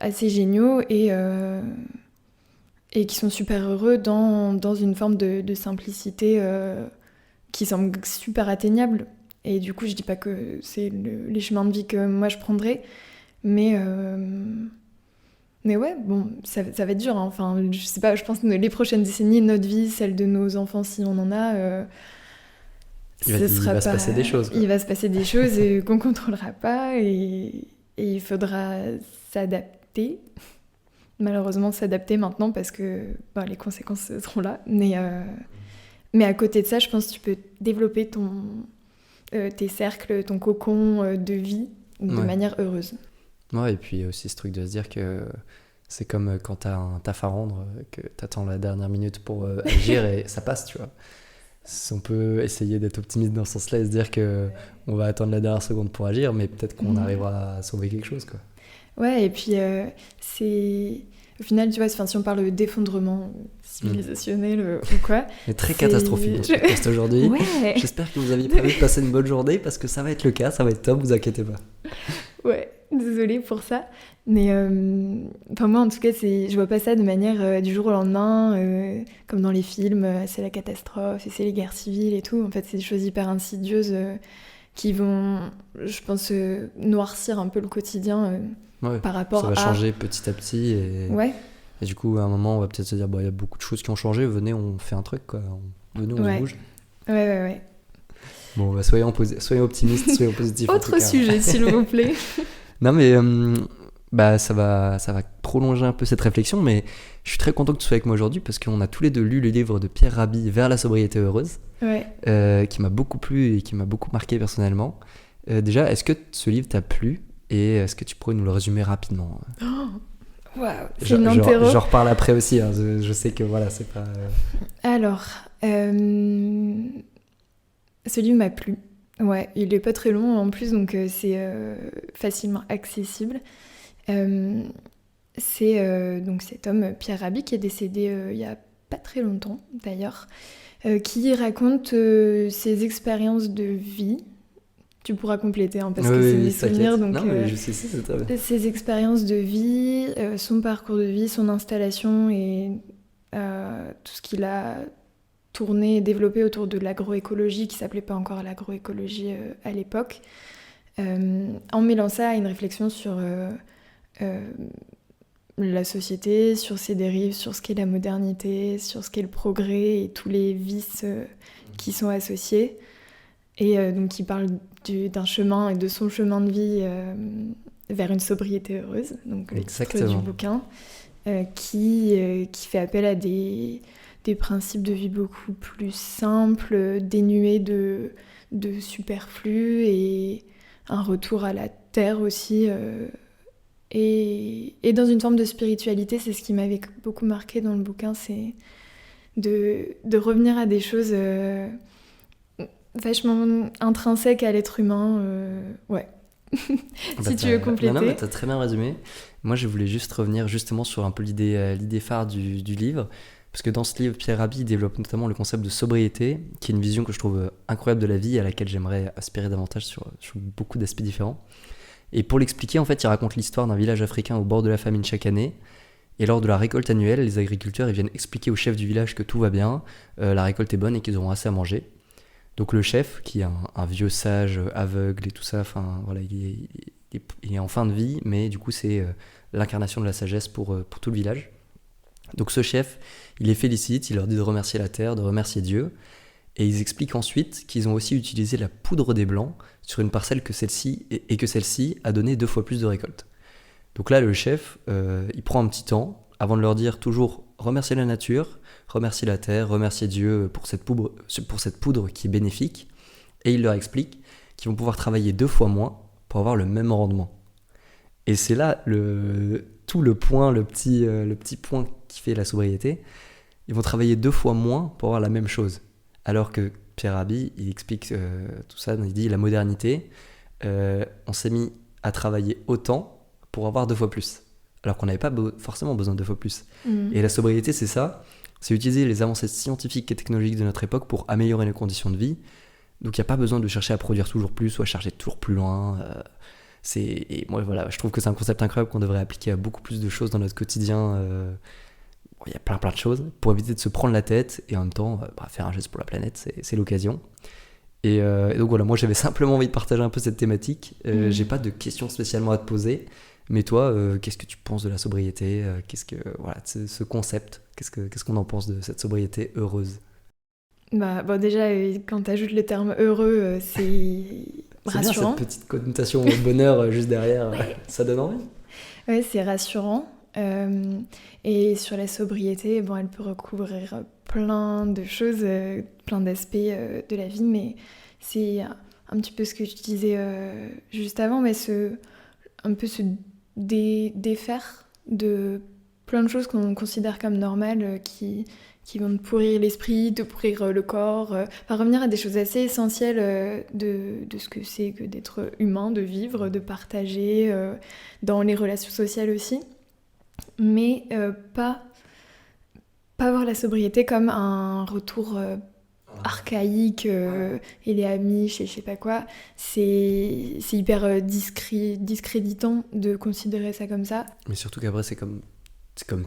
assez géniaux et qui sont super heureux dans une forme de simplicité qui semble super atteignable. Et du coup, je dis pas que c'est les chemins de vie que moi je prendrais, mais ouais, bon, ça va être dur, hein. Enfin, je sais pas, je pense que les prochaines décennies, notre vie, celle de nos enfants, si on en a, il va se passer des choses, quoi. Il va se passer des choses qu'on contrôlera pas et il faudra s'adapter. Malheureusement, s'adapter maintenant parce que les conséquences seront là. Mais à côté de ça, je pense que tu peux développer tes cercles, ton cocon de vie de manière heureuse. Ouais, et puis il y a aussi ce truc de se dire que c'est comme quand t'as un taf à rendre, que t'attends la dernière minute pour agir et ça passe, tu vois. On peut essayer d'être optimiste dans ce sens-là et se dire qu'on va attendre la dernière seconde pour agir, mais peut-être qu'on arrivera à sauver quelque chose, quoi. Ouais, et puis c'est... Au final, tu vois, si on parle d'effondrement civilisationnel ou quoi... C'est très catastrophique dans ce podcast aujourd'hui. Ouais. J'espère que vous aviez prévu de passer une bonne journée parce que ça va être le cas, ça va être top, vous inquiétez pas. Ouais, désolée pour ça. Mais moi, en tout cas, je vois pas ça de manière du jour au lendemain, comme dans les films, c'est la catastrophe, et c'est les guerres civiles et tout. En fait, c'est des choses hyper insidieuses qui vont, je pense, noircir un peu le quotidien par rapport à... Ça va changer petit à petit et du coup, à un moment, on va peut-être se dire, il y a beaucoup de choses qui ont changé, venez, on fait un truc, quoi. Venez, on se bouge. Ouais. Bon, soyez optimistes, soyez positifs. Autre sujet, s'il vous plaît. Non, mais ça va prolonger un peu cette réflexion, mais je suis très content que tu sois avec moi aujourd'hui parce qu'on a tous les deux lu le livre de Pierre Rabhi, Vers la sobriété heureuse, qui m'a beaucoup plu et qui m'a beaucoup marqué personnellement. Déjà, est-ce que ce livre t'a plu et est-ce que tu pourrais nous le résumer rapidement ? Waouh, c'est une interro. J'en reparle après aussi, hein. Je sais que voilà, c'est pas... Alors, ce livre m'a plu. Ouais, il est pas très long en plus, donc c'est facilement accessible. C'est donc cet homme, Pierre Rabhi, qui est décédé il y a pas très longtemps d'ailleurs, qui raconte ses expériences de vie. Tu pourras compléter, hein, parce que c'est mes souvenirs. Donc, non, mais je sais, c'est très bien. Ses expériences de vie, son parcours de vie, son installation et tout ce qu'il a tourné et développé autour de l'agroécologie, qui s'appelait pas encore l'agroécologie à l'époque, en mêlant ça à une réflexion sur la société, sur ses dérives, sur ce qu'est la modernité, sur ce qu'est le progrès et tous les vices qui sont associés. Et donc il parle d'un chemin et de son chemin de vie vers une sobriété heureuse, donc le titre du bouquin, qui fait appel à des principes de vie beaucoup plus simples, dénués de superflu et un retour à la terre aussi. Et dans une forme de spiritualité, c'est ce qui m'avait beaucoup marqué dans le bouquin, c'est de revenir à des choses vachement intrinsèques à l'être humain. Ouais. Si tu veux compléter. Non, mais t'as très bien résumé. Moi, je voulais juste revenir justement sur un peu l'idée phare du livre. Parce que dans ce livre, Pierre Rabhi développe notamment le concept de sobriété, qui est une vision que je trouve incroyable de la vie, à laquelle j'aimerais aspirer davantage sur beaucoup d'aspects différents. Et pour l'expliquer, en fait, il raconte l'histoire d'un village africain au bord de la famine chaque année. Et lors de la récolte annuelle, les agriculteurs ils viennent expliquer au chef du village que tout va bien, la récolte est bonne et qu'ils auront assez à manger. Donc le chef, qui est un vieux sage aveugle et tout ça, enfin voilà, il est en fin de vie, mais du coup c'est l'incarnation de la sagesse pour tout le village. Donc ce chef, il les félicite, il leur dit de remercier la terre, de remercier Dieu, et ils expliquent ensuite qu'ils ont aussi utilisé la poudre des blancs sur une parcelle que celle-ci a donné 2 fois plus de récolte. Donc là, le chef, il prend un petit temps avant de leur dire toujours remercier la nature, remercier la terre, remercier Dieu pour cette poudre qui est bénéfique, et il leur explique qu'ils vont pouvoir travailler 2 fois moins pour avoir le même rendement. Et c'est là le petit point qui fait la sobriété. Ils vont travailler 2 fois moins pour avoir la même chose. Alors que Pierre Rabhi, il explique tout ça, il dit la modernité, on s'est mis à travailler autant pour avoir 2 fois plus. Alors qu'on n'avait pas forcément besoin de 2 fois plus. Et la sobriété, c'est ça, c'est utiliser les avancées scientifiques et technologiques de notre époque pour améliorer nos conditions de vie. Donc il n'y a pas besoin de chercher à produire toujours plus ou à chercher toujours plus loin. Et moi, voilà, je trouve que c'est un concept incroyable qu'on devrait appliquer à beaucoup plus de choses dans notre quotidien. Il y a plein de choses pour éviter de se prendre la tête et en même temps faire un geste pour la planète, c'est l'occasion. Et donc voilà, moi j'avais simplement envie de partager un peu cette thématique. J'ai pas de questions spécialement à te poser, mais toi, qu'est-ce que tu penses de la sobriété, ce concept, qu'est-ce qu'on en pense de cette sobriété heureuse? Bah, bon, déjà, quand tu ajoutes le terme heureux, c'est rassurant. Bien cette petite connotation au bonheur juste derrière, ouais. Ça donne envie. Ouais, c'est rassurant. Et sur la sobriété, bon, elle peut recouvrir plein de choses, plein d'aspects de la vie, mais c'est un petit peu ce que je disais juste avant, mais un peu se défaire de plein de choses qu'on considère comme normales, qui vont te pourrir l'esprit, te pourrir le corps, revenir à des choses assez essentielles de ce que c'est que d'être humain, de vivre, de partager, dans les relations sociales aussi. Mais pas voir la sobriété comme un retour archaïque et les amis, je sais pas quoi. C'est hyper discréditant de considérer ça comme ça. Mais surtout qu'après, c'est comme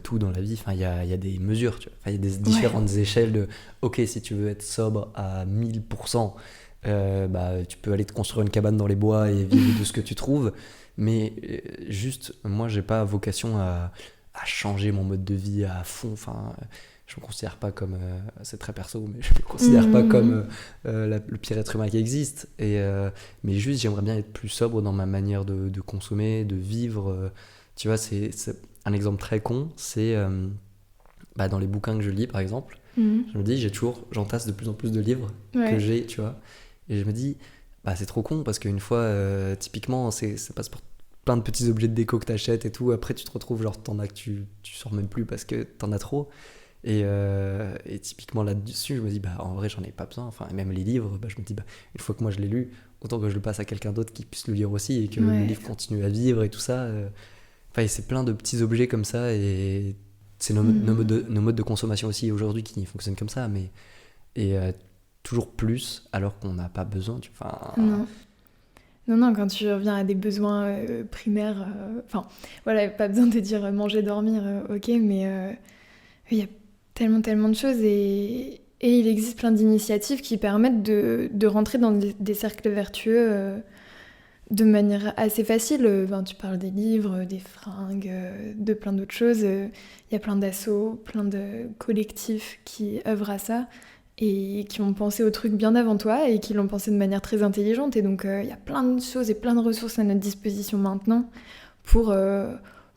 tout dans la vie, il y a des mesures, tu vois. Il y a des différentes échelles de ok, si tu veux être sobre à 1000%, tu peux aller te construire une cabane dans les bois et vivre de ce que tu trouves. Mais juste, moi, j'ai pas vocation à changer mon mode de vie à fond. Enfin, je me considère pas comme, c'est très perso, mais je me considère pas comme le pire être humain qui existe. Mais juste, j'aimerais bien être plus sobre dans ma manière de consommer, de vivre. Tu vois, c'est un exemple très con, c'est dans les bouquins que je lis, par exemple. Je me dis, j'entasse de plus en plus de livres que j'ai, tu vois. Et je me dis, c'est trop con parce qu'une fois, typiquement, ça passe pour plein de petits objets de déco que t'achètes et tout. Après, tu te retrouves, genre, t'en as que tu sors même plus parce que t'en as trop. Et typiquement là-dessus, je me dis, en vrai, j'en ai pas besoin. Enfin, même les livres, je me dis, une fois que moi je l'ai lu, autant que je le passe à quelqu'un d'autre qui puisse le lire aussi et que le livre continue à vivre et tout ça. C'est plein de petits objets comme ça et c'est nos modes de consommation aussi aujourd'hui qui fonctionnent comme ça. Et toujours plus alors qu'on n'a pas besoin. Non, quand tu reviens à des besoins primaires, pas besoin de dire manger, dormir, ok, mais il y a tellement de choses et il existe plein d'initiatives qui permettent de rentrer dans des cercles vertueux de manière assez facile. Tu parles des livres, des fringues, de plein d'autres choses. Il y a plein d'assos, plein de collectifs qui œuvrent à ça et qui ont pensé au truc bien avant toi et qui l'ont pensé de manière très intelligente. Et donc, il y a plein de choses et plein de ressources à notre disposition maintenant pour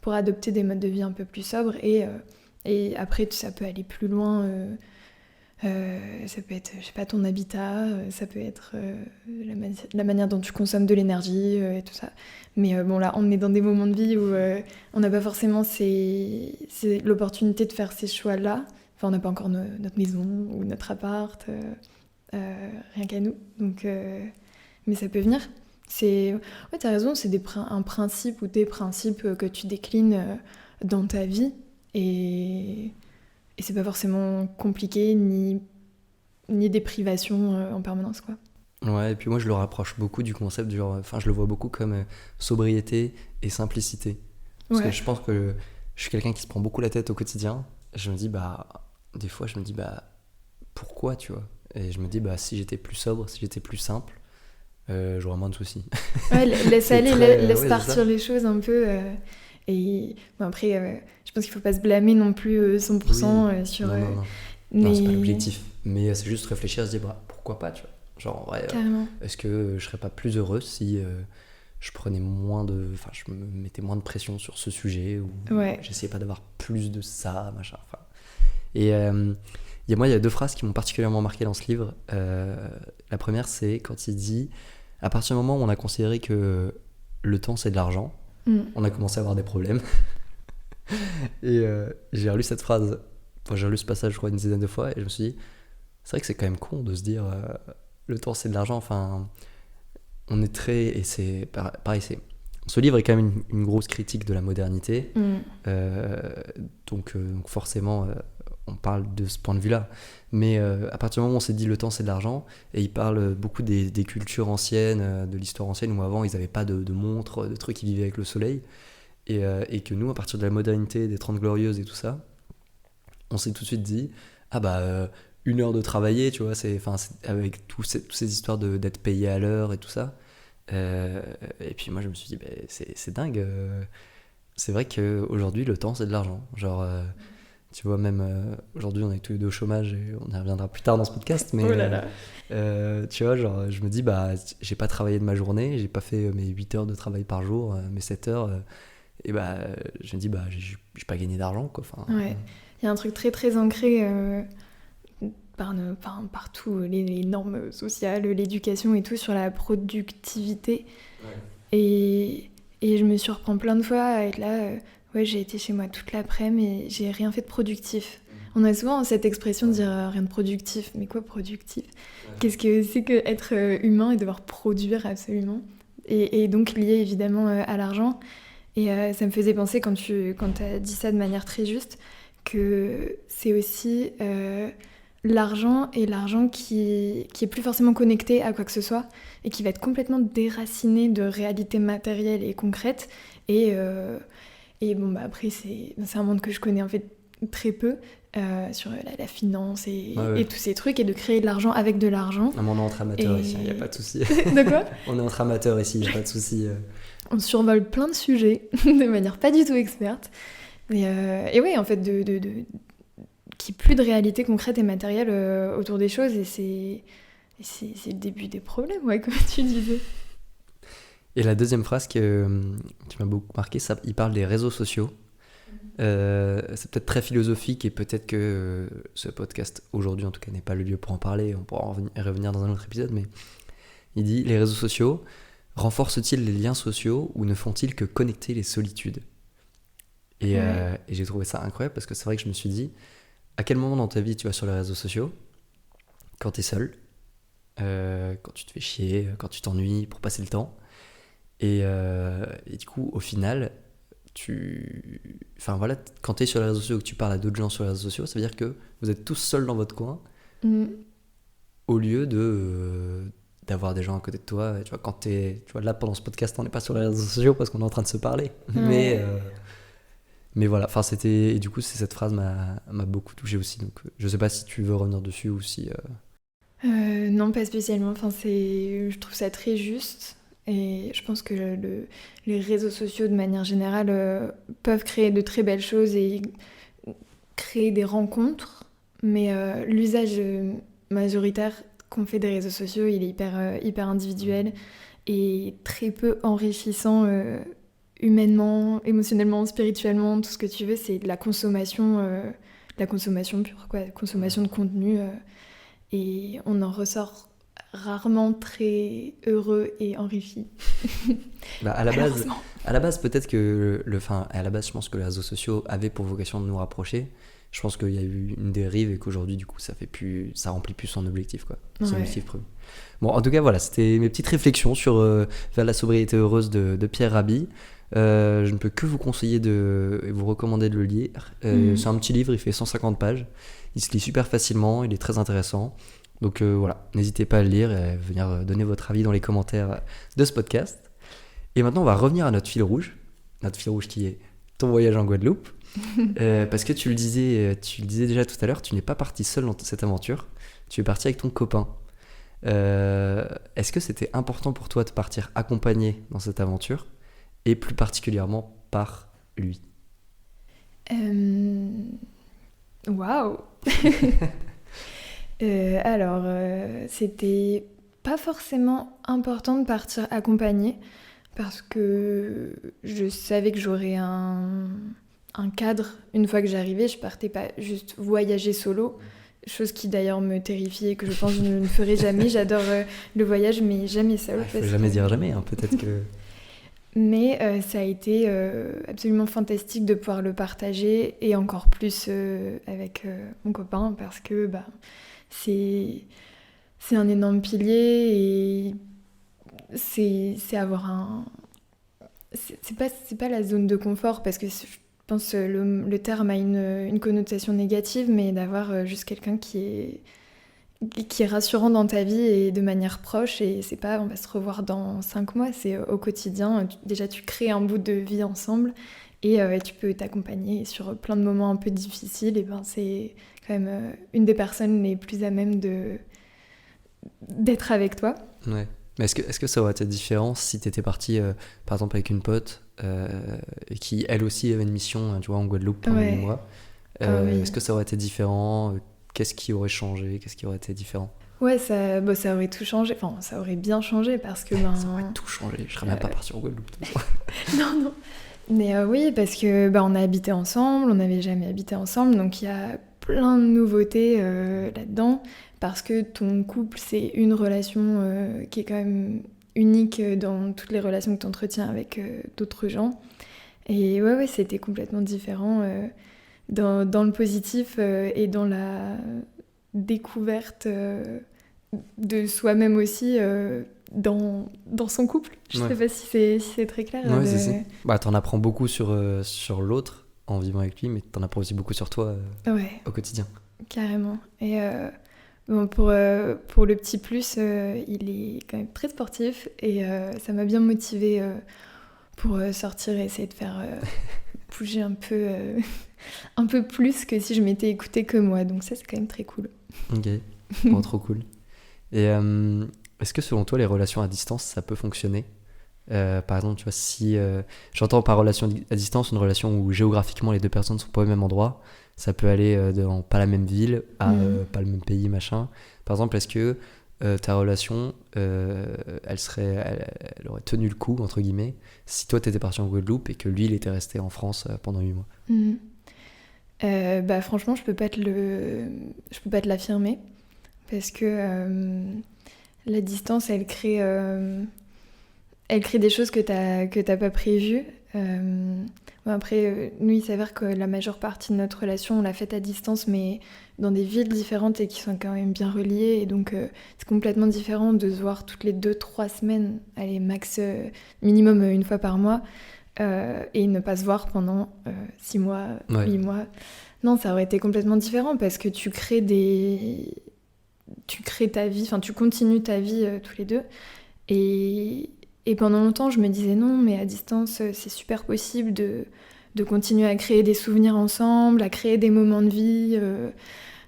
adopter des modes de vie un peu plus sobres. Et après, ça peut aller plus loin. Ça peut être, je sais pas, ton habitat, ça peut être la manière dont tu consommes de l'énergie et tout ça. Mais bon, là, on est dans des moments de vie où on n'a pas forcément l'opportunité de faire ces choix-là. Enfin, on n'a pas encore notre maison ou notre appart, rien qu'à nous. Donc, mais ça peut venir. Ouais, t'as raison, c'est un principe ou des principes que tu déclines dans ta vie. Et c'est pas forcément compliqué, ni des privations en permanence, quoi. Ouais, et puis moi je le rapproche beaucoup du concept je le vois beaucoup comme sobriété et simplicité. Parce que je pense que je suis quelqu'un qui se prend beaucoup la tête au quotidien. Je me dis, des fois je me dis, pourquoi, tu vois? Et je me dis, si j'étais plus sobre, si j'étais plus simple, j'aurais moins de soucis. Ouais, laisse aller, laisse partir les choses un peu. Et bon, après, je pense qu'il faut pas se blâmer non plus 100% sur... Non. Non, c'est pas l'objectif. Mais c'est juste réfléchir, se dire, pourquoi pas, tu vois. Genre, en vrai, est-ce que je serais pas plus heureux si je prenais je me mettais moins de pression sur ce sujet, ou j'essayais pas d'avoir plus de ça, machin. Enfin. Et moi, il y a 2 phrases qui m'ont particulièrement marqué dans ce livre. La première, c'est quand il dit, à partir du moment où on a considéré que le temps, c'est de l'argent, on a commencé à avoir des problèmes. Et j'ai relu cette phrase, j'ai relu ce passage, je crois, une dizaine de fois, et je me suis dit, c'est vrai que c'est quand même con de se dire le temps c'est de l'argent. Enfin, on est et c'est pareil, ce livre est quand même une grosse critique de la modernité. Donc forcément on parle de ce point de vue là, mais à partir du moment où on s'est dit le temps c'est de l'argent, et il parle beaucoup des cultures anciennes, de l'histoire ancienne, où avant ils n'avaient pas de montres, de trucs, qui vivaient avec le soleil, et que nous, à partir de la modernité, des 30 glorieuses et tout ça, on s'est tout de suite dit, 1 heure de travailler, tu vois, c'est avec toutes ces histoires d'être payé à l'heure et tout ça. Et puis moi je me suis dit, c'est dingue. C'est vrai qu'aujourd'hui le temps c'est de l'argent. Genre, tu vois, même aujourd'hui on est tous les 2 au chômage, et on y reviendra plus tard dans ce podcast, mais tu vois, genre, je me dis, j'ai pas travaillé de ma journée, j'ai pas fait mes 8 heures de travail par jour, mes 7 heures, et je me dis, j'ai pas gagné d'argent, quoi. Enfin, ouais. Il y a un truc très très ancré partout, les normes sociales, l'éducation et tout, sur la productivité. Et je me surprends plein de fois à être là, j'ai été chez moi toute l'après-midi et j'ai rien fait de productif. On a souvent cette expression de dire rien de productif. Mais quoi productif ? Qu'est-ce que c'est que être humain et devoir produire absolument ? Et donc lié évidemment à l'argent. Et ça me faisait penser, quand tu as dit ça de manière très juste, que c'est aussi l'argent qui est plus forcément connecté à quoi que ce soit, et qui va être complètement déraciné de réalités matérielles et concrètes. Et après, c'est un monde que je connais en fait très peu, sur la finance et tous ces trucs, et de créer de l'argent avec de l'argent. Non, mais on est entre amateurs ici, il n'y a pas de souci. De quoi ? On est entre amateurs ici, il n'y a pas de souci. On survole plein de sujets de manière pas du tout experte. Et oui, en fait, qu'il n'y ait plus de réalité concrète et matérielle autour des choses, et c'est le début des problèmes, comme tu disais. Et la deuxième phrase qui m'a beaucoup marqué, il parle des réseaux sociaux. C'est peut-être très philosophique, et peut-être que ce podcast aujourd'hui en tout cas n'est pas le lieu pour en parler, on pourra en revenir dans un autre épisode, mais il dit: les réseaux sociaux renforcent-ils les liens sociaux, ou ne font-ils que connecter les solitudes ? Et j'ai trouvé ça incroyable, parce que c'est vrai que je me suis dit, à quel moment dans ta vie tu vas sur les réseaux sociaux ? Quand t'es seul, quand tu te fais chier, quand tu t'ennuies pour passer le temps, et du coup au final quand tu es sur les réseaux sociaux et que tu parles à d'autres gens sur les réseaux sociaux, ça veut dire que vous êtes tous seuls dans votre coin, au lieu d'avoir des gens à côté de toi. Tu vois, tu vois, là pendant ce podcast on n'est pas sur les réseaux sociaux parce qu'on est en train de se parler, mais Mais voilà, enfin c'était... Et du coup, cette phrase m'a beaucoup touché aussi. Donc je sais pas si tu veux revenir dessus ou si... Non, pas spécialement. Enfin, je trouve ça très juste. Et je pense que les réseaux sociaux, de manière générale, peuvent créer de très belles choses et créer des rencontres. Mais l'usage majoritaire qu'on fait des réseaux sociaux, il est hyper individuel et très peu enrichissant humainement, émotionnellement, spirituellement, tout ce que tu veux. C'est de la consommation pure, quoi, consommation de contenu. Et on en ressort rarement très heureux et enrichi. Bah, Malheureusement. à la base, peut-être que à la base, je pense que les réseaux sociaux avaient pour vocation de nous rapprocher. Je pense qu'il y a eu une dérive et qu'aujourd'hui, du coup, ça remplit plus son objectif, quoi. Son Ouais. objectif premier. Bon, en tout cas, voilà, c'était mes petites réflexions sur vers la sobriété heureuse de Pierre Rabhi. Je ne peux que vous conseiller et vous recommander de le lire. C'est un petit livre, il fait 150 pages. Il se lit super facilement, il est très intéressant. Donc voilà, n'hésitez pas à le lire et à venir donner votre avis dans les commentaires de ce podcast. Et maintenant, on va revenir à notre fil rouge qui est ton voyage en Guadeloupe. Parce que tu le disais déjà tout à l'heure, tu n'es pas parti seul dans cette aventure, tu es parti avec ton copain. Est-ce que c'était important pour toi de partir accompagné dans cette aventure et plus particulièrement par lui? Waouh. C'était pas forcément important de partir accompagnée parce que je savais que j'aurais un cadre une fois que j'arrivais. Je partais pas juste voyager solo, chose qui d'ailleurs me terrifiait, que je pense que je ne ferai jamais. J'adore le voyage, mais jamais seul. Il faut jamais dire jamais, hein, peut-être que... Mais ça a été absolument fantastique de pouvoir le partager et encore plus avec mon copain parce que c'est un énorme pilier et c'est avoir un... C'est pas la zone de confort parce que je pense que le terme a une connotation négative, mais d'avoir juste quelqu'un qui est rassurant dans ta vie et de manière proche, et c'est pas on va se revoir dans 5 mois, c'est au quotidien. Déjà tu crées un bout de vie ensemble et tu peux t'accompagner sur plein de moments un peu difficiles, et c'est quand même une des personnes les plus à même d'être avec toi. Ouais. Mais est-ce que ça aurait été différent si t'étais parti par exemple avec une pote qui elle aussi avait une mission, tu vois, en Guadeloupe pendant 8 mois? Oui. Est-ce que ça aurait été différent? Qu'est-ce qui aurait changé? Qu'est-ce qui aurait été différent? Ouais, ça aurait tout changé. Enfin, ça aurait bien changé parce que... Ça aurait tout changé. Je serais même pas parti en Guadeloupe. Non. Mais oui, parce que on a habité ensemble, on n'avait jamais habité ensemble, donc il y a plein de nouveautés là-dedans. Parce que ton couple, c'est une relation qui est quand même unique dans toutes les relations que tu entretiens avec d'autres gens. Et ouais, c'était complètement différent dans le positif et dans la découverte de soi-même aussi dans son couple. Je sais pas si c'est très clair. Ouais, si. T'en apprends beaucoup sur l'autre en vivant avec lui, mais t'en apprends aussi beaucoup sur toi au quotidien. Carrément. Et pour le petit plus, il est quand même très sportif et ça m'a bien motivée pour sortir et essayer de faire bouger un peu plus que si je m'étais écoutée que moi. Donc ça, c'est quand même très cool. Ok, bon, trop cool. Et est-ce que selon toi, les relations à distance, ça peut fonctionner? Par exemple, tu vois, si j'entends par relation à distance une relation où géographiquement les deux personnes ne sont pas au même endroit, ça peut aller dans pas la même ville, à pas le même pays, machin. Par exemple, est-ce que ta relation, elle aurait tenu le coup, entre guillemets, si toi t'étais parti en Guadeloupe et que lui, il était resté en France pendant 8 mois? Franchement, je peux pas te l'affirmer parce que la distance, elle crée des choses que t'as pas prévues. Après, nous, il s'avère que la majeure partie de notre relation, on l'a faite à distance, mais dans des villes différentes et qui sont quand même bien reliées. Et donc, c'est complètement différent de se voir toutes les 2-3 semaines, allez, max, minimum une fois par mois, et ne pas se voir pendant 6 mois, 8 mois. Non, ça aurait été complètement différent parce que tu crées ta vie, enfin, tu continues ta vie tous les deux. Et pendant longtemps, je me disais non, mais à distance, c'est super possible de de continuer à créer des souvenirs ensemble, à créer des moments de vie,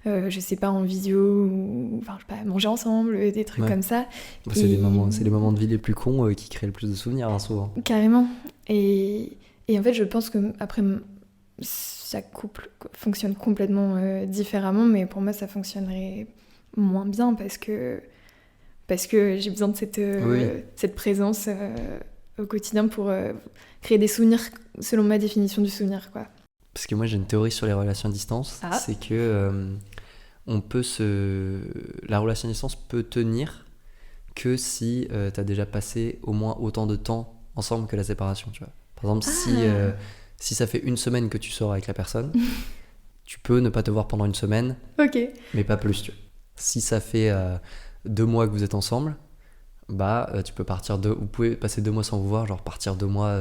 je sais pas, en visio, ou enfin, je sais pas, manger ensemble, des trucs Ouais. comme ça. C'est les moments de vie les plus cons qui créent le plus de souvenirs, hein, souvent. Carrément. Et en fait, je pense que après, chaque couple fonctionne complètement différemment, mais pour moi, ça fonctionnerait moins bien parce que j'ai besoin de Oui. cette présence au quotidien pour créer des souvenirs selon ma définition du souvenir, quoi. Parce que moi, j'ai une théorie sur les relations à distance. Ah. C'est que la relation à distance peut tenir que si t'as déjà passé au moins autant de temps ensemble que la séparation, tu vois. Par exemple, si ça fait une semaine que tu sors avec la personne, tu peux ne pas te voir pendant une semaine, Ok. mais pas plus, tu vois. Si ça fait 2 mois que vous êtes ensemble, tu peux vous pouvez passer 2 mois sans vous voir, genre partir 2 mois,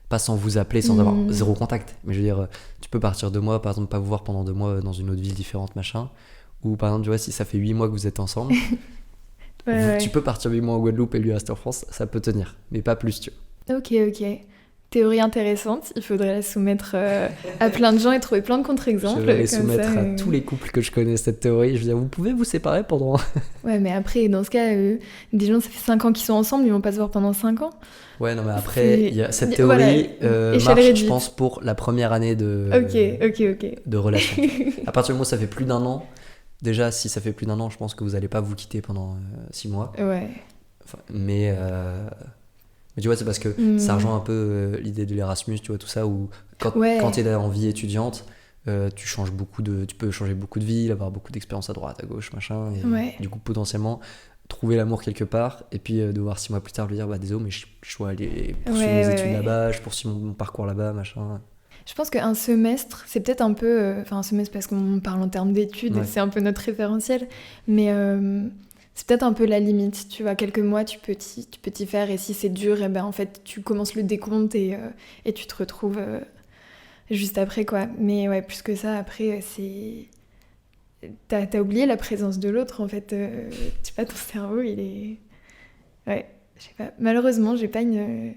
pas sans vous appeler, sans avoir zéro contact. Mais je veux dire, tu peux partir 2 mois, par exemple, pas vous voir pendant 2 mois dans une autre ville différente, machin. Ou par exemple, tu vois, si ça fait 8 mois que vous êtes ensemble, tu peux partir 8 mois en Guadeloupe et lui rester en France, ça peut tenir, mais pas plus, tu vois. Ok. Théorie intéressante, il faudrait la soumettre à plein de gens et trouver plein de contre-exemples. Je vais les comme soumettre ça, à tous les couples que je connais, cette théorie. Je veux dire, vous pouvez vous séparer pendant... Ouais, mais après, dans ce cas, des gens, ça fait 5 ans qu'ils sont ensemble, ils vont pas se voir pendant 5 ans. Ouais, non, mais après, cette théorie échelle marche, réduite. je pense, pour la première année de relation. À partir du moment où ça fait plus d'1 an, déjà, si ça fait plus d'1 an, je pense que vous allez pas vous quitter pendant 6 mois. Ouais. Enfin, mais tu vois, c'est parce que ça rejoint un peu l'idée de l'Erasmus, tu vois, tout ça, où quand tu es en vie étudiante, tu peux changer beaucoup de villes, avoir beaucoup d'expériences à droite, à gauche, machin, et du coup, potentiellement, trouver l'amour quelque part, et puis devoir 6 mois plus tard lui dire, désolé, mais je dois aller poursuivre mes études là-bas, je poursuis mon parcours là-bas, machin. Je pense qu'un semestre, c'est peut-être un peu... Enfin, un semestre parce qu'on parle en termes d'études, c'est un peu notre référentiel, mais... c'est peut-être un peu la limite, tu vois, quelques mois tu peux t'y faire, et si c'est dur, et ben en fait tu commences le décompte et tu te retrouves juste après, quoi. Mais ouais, plus que ça, après c'est... T'as oublié la présence de l'autre, en fait. Tu sais pas, ton cerveau, il est... Ouais, je sais pas. Malheureusement, j'ai pas une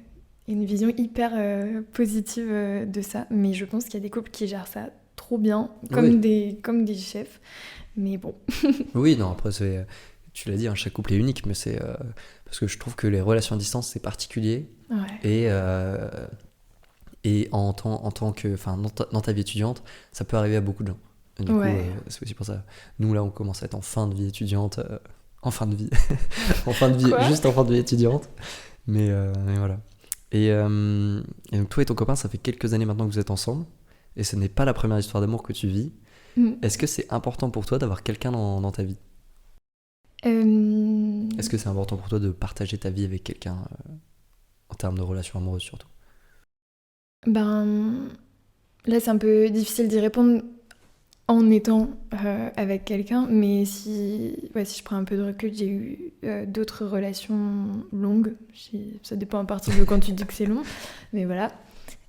vision hyper positive de ça, mais je pense qu'il y a des couples qui gèrent ça trop bien, comme des chefs, mais bon. Oui, non, après c'est... Tu l'as dit, hein, chaque couple est unique, mais c'est parce que je trouve que les relations à distance c'est particulier. Ouais. Et en tant que, enfin, dans ta vie étudiante, ça peut arriver à beaucoup de gens. Et du coup, c'est aussi pour ça. Nous là, on commence à être en fin de vie étudiante, en fin de vie, juste en fin de vie étudiante. Mais voilà. Et donc toi et ton copain, ça fait quelques années maintenant que vous êtes ensemble, et ce n'est pas la première histoire d'amour que tu vis. Est-ce que c'est important pour toi d'avoir quelqu'un dans ta vie? Est-ce que c'est important pour toi de partager ta vie avec quelqu'un en termes de relations amoureuses surtout? Ben, là c'est un peu difficile d'y répondre en étant avec quelqu'un, mais si je prends un peu de recul, j'ai eu d'autres relations longues. Ça dépend à partir de quand tu dis que c'est long, mais voilà.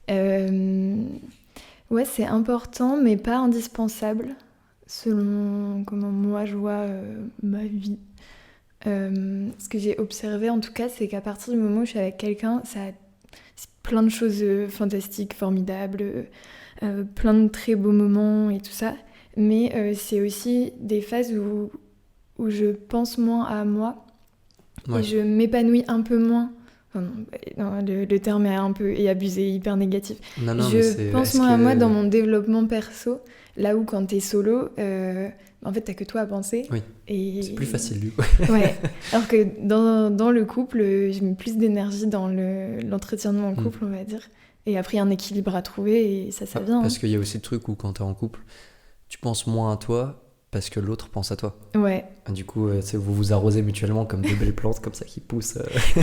Ouais, c'est important, mais pas indispensable, selon comment moi je vois ma vie. Ce que j'ai observé en tout cas, c'est qu'à partir du moment où je suis avec quelqu'un, c'est plein de choses fantastiques, formidables, plein de très beaux moments et tout ça, mais c'est aussi des phases où je pense moins à moi et je m'épanouis un peu moins. Enfin, non, le terme est abusé, hyper négatif. Je pense moins à moi dans mon développement perso, là où quand t'es solo, en fait t'as que toi à penser. Oui. Et... c'est plus facile du coup. Ouais. Alors que dans le couple, je mets plus d'énergie dans l'entretien de mon couple, on va dire. Et après, il y a un équilibre à trouver et ça vient. Parce qu'il y a aussi le truc où quand t'es en couple, tu penses moins à toi parce que l'autre pense à toi. Ouais. Du coup, vous vous arrosez mutuellement comme des belles plantes comme ça qui poussent.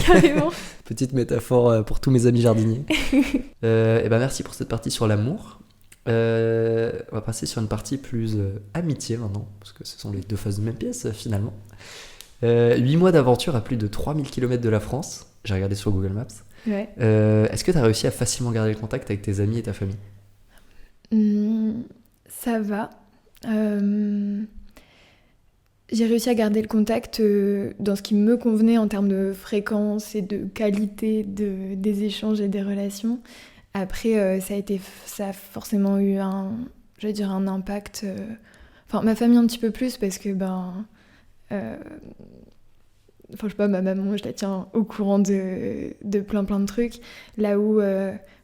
Carrément. Petite métaphore pour tous mes amis jardiniers. Et merci pour cette partie sur l'amour. On va passer sur une partie plus amitié maintenant, parce que ce sont les deux faces de même pièce finalement. 8 mois d'aventure à plus de 3000 km de la France. J'ai regardé sur Google Maps. Ouais. Est-ce que tu as réussi à facilement garder le contact avec tes amis et ta famille? Ça va. J'ai réussi à garder le contact dans ce qui me convenait en termes de fréquence et de qualité des échanges et des relations. Après, ça a forcément eu j'allais dire un impact. Enfin, ma famille un petit peu plus parce que euh, enfin, je sais pas, ma maman, je la tiens au courant de plein de trucs. Là où, nous,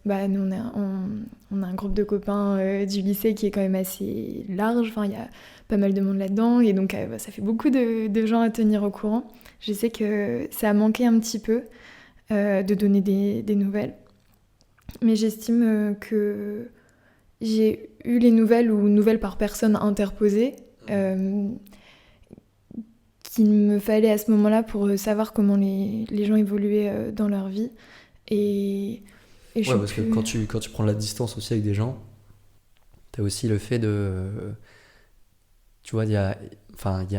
on a un groupe de copains du lycée qui est quand même assez large. Enfin, il y a pas mal de monde là-dedans. Et donc, ça fait beaucoup de gens à tenir au courant. Je sais que ça a manqué un petit peu de donner des nouvelles. Mais j'estime que j'ai eu les nouvelles ou nouvelles par personne interposée. Qu'il me fallait à ce moment-là pour savoir comment les gens évoluaient dans leur vie. Et je Ouais, suis parce que plus... quand tu prends la distance aussi avec des gens, t'as aussi le fait de... Tu vois, il y a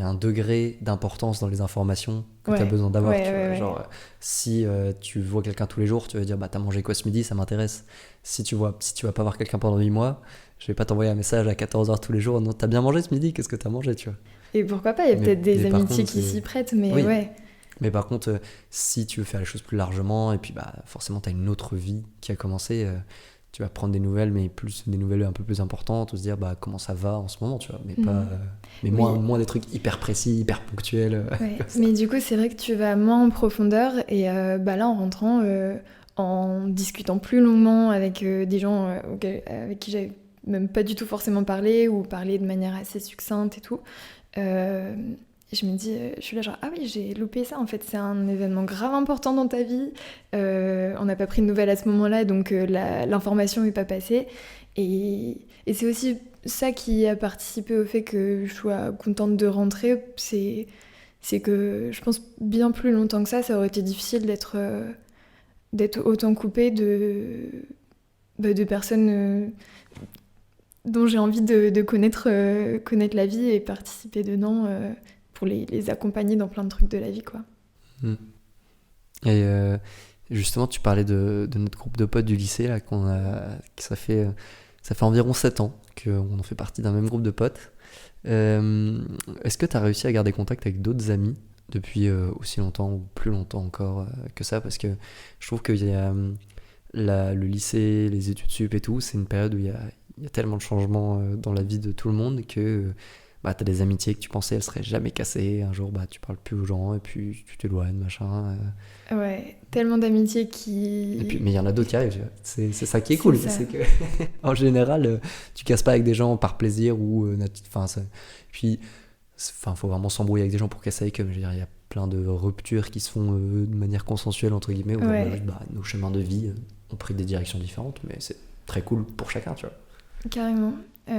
un degré d'importance dans les informations que tu as Ouais, besoin d'avoir. Tu vois. ouais. Genre, si tu vois quelqu'un tous les jours, tu vas dire, bah, t'as mangé quoi ce midi, ça m'intéresse. Si tu vas pas voir quelqu'un pendant 8 mois, je vais pas t'envoyer un message à 14h tous les jours. Non, t'as bien mangé ce midi, qu'est-ce que t'as mangé, tu vois. Et pourquoi pas, il y a peut-être des Mais par amitiés contre, qui s'y c'est... prêtent, mais Oui, ouais. mais par contre, si tu veux faire les choses plus largement, et puis bah, forcément, tu as une autre vie qui a commencé, tu vas prendre des nouvelles, mais plus des nouvelles un peu plus importantes, ou se dire bah, comment ça va en ce moment, tu vois, mais, pas, mais Oui. moins des trucs hyper précis, hyper ponctuels. Ouais. Mais du coup, c'est vrai que tu vas moins en profondeur, et là, en rentrant, en discutant plus longuement avec des gens avec qui j'avais même pas du tout forcément parlé, ou parlé de manière assez succincte et tout, je me dis, je suis là genre, ah oui, j'ai loupé ça, en fait, c'est un événement grave important dans ta vie. On n'a pas pris de nouvelles à ce moment-là, donc l'information n'est pas passée. Et c'est aussi ça qui a participé au fait que je sois contente de rentrer, c'est que je pense bien plus longtemps que ça aurait été difficile d'être autant coupée de personnes dont j'ai envie de connaître la vie et participer dedans. Pour les accompagner dans plein de trucs de la vie, quoi. Et justement, tu parlais de notre groupe de potes du lycée, là, ça fait environ 7 ans qu'on en fait partie d'un même groupe de potes. Est-ce que tu as réussi à garder contact avec d'autres amis depuis aussi longtemps ou plus longtemps encore que ça? Parce que je trouve qu'il y a le lycée, les études sup et tout, c'est une période où il y a tellement de changements dans la vie de tout le monde que... Bah, t'as des amitiés que tu pensais elles seraient jamais cassées, un jour bah, tu parles plus aux gens et puis tu t'éloignes, machin. Ouais, tellement d'amitiés Mais il y en a d'autres qui arrivent, tu vois. C'est ça qui est C'est cool, ça. c'est que en général tu casses pas avec des gens par plaisir ou puis faut vraiment s'embrouiller avec des gens pour casser avec eux. Mais je veux dire, il y a plein de ruptures qui se font de manière consensuelle entre guillemets où Ouais, nos chemins de vie ont pris des directions différentes, mais c'est très cool pour chacun, tu vois. carrément. Tu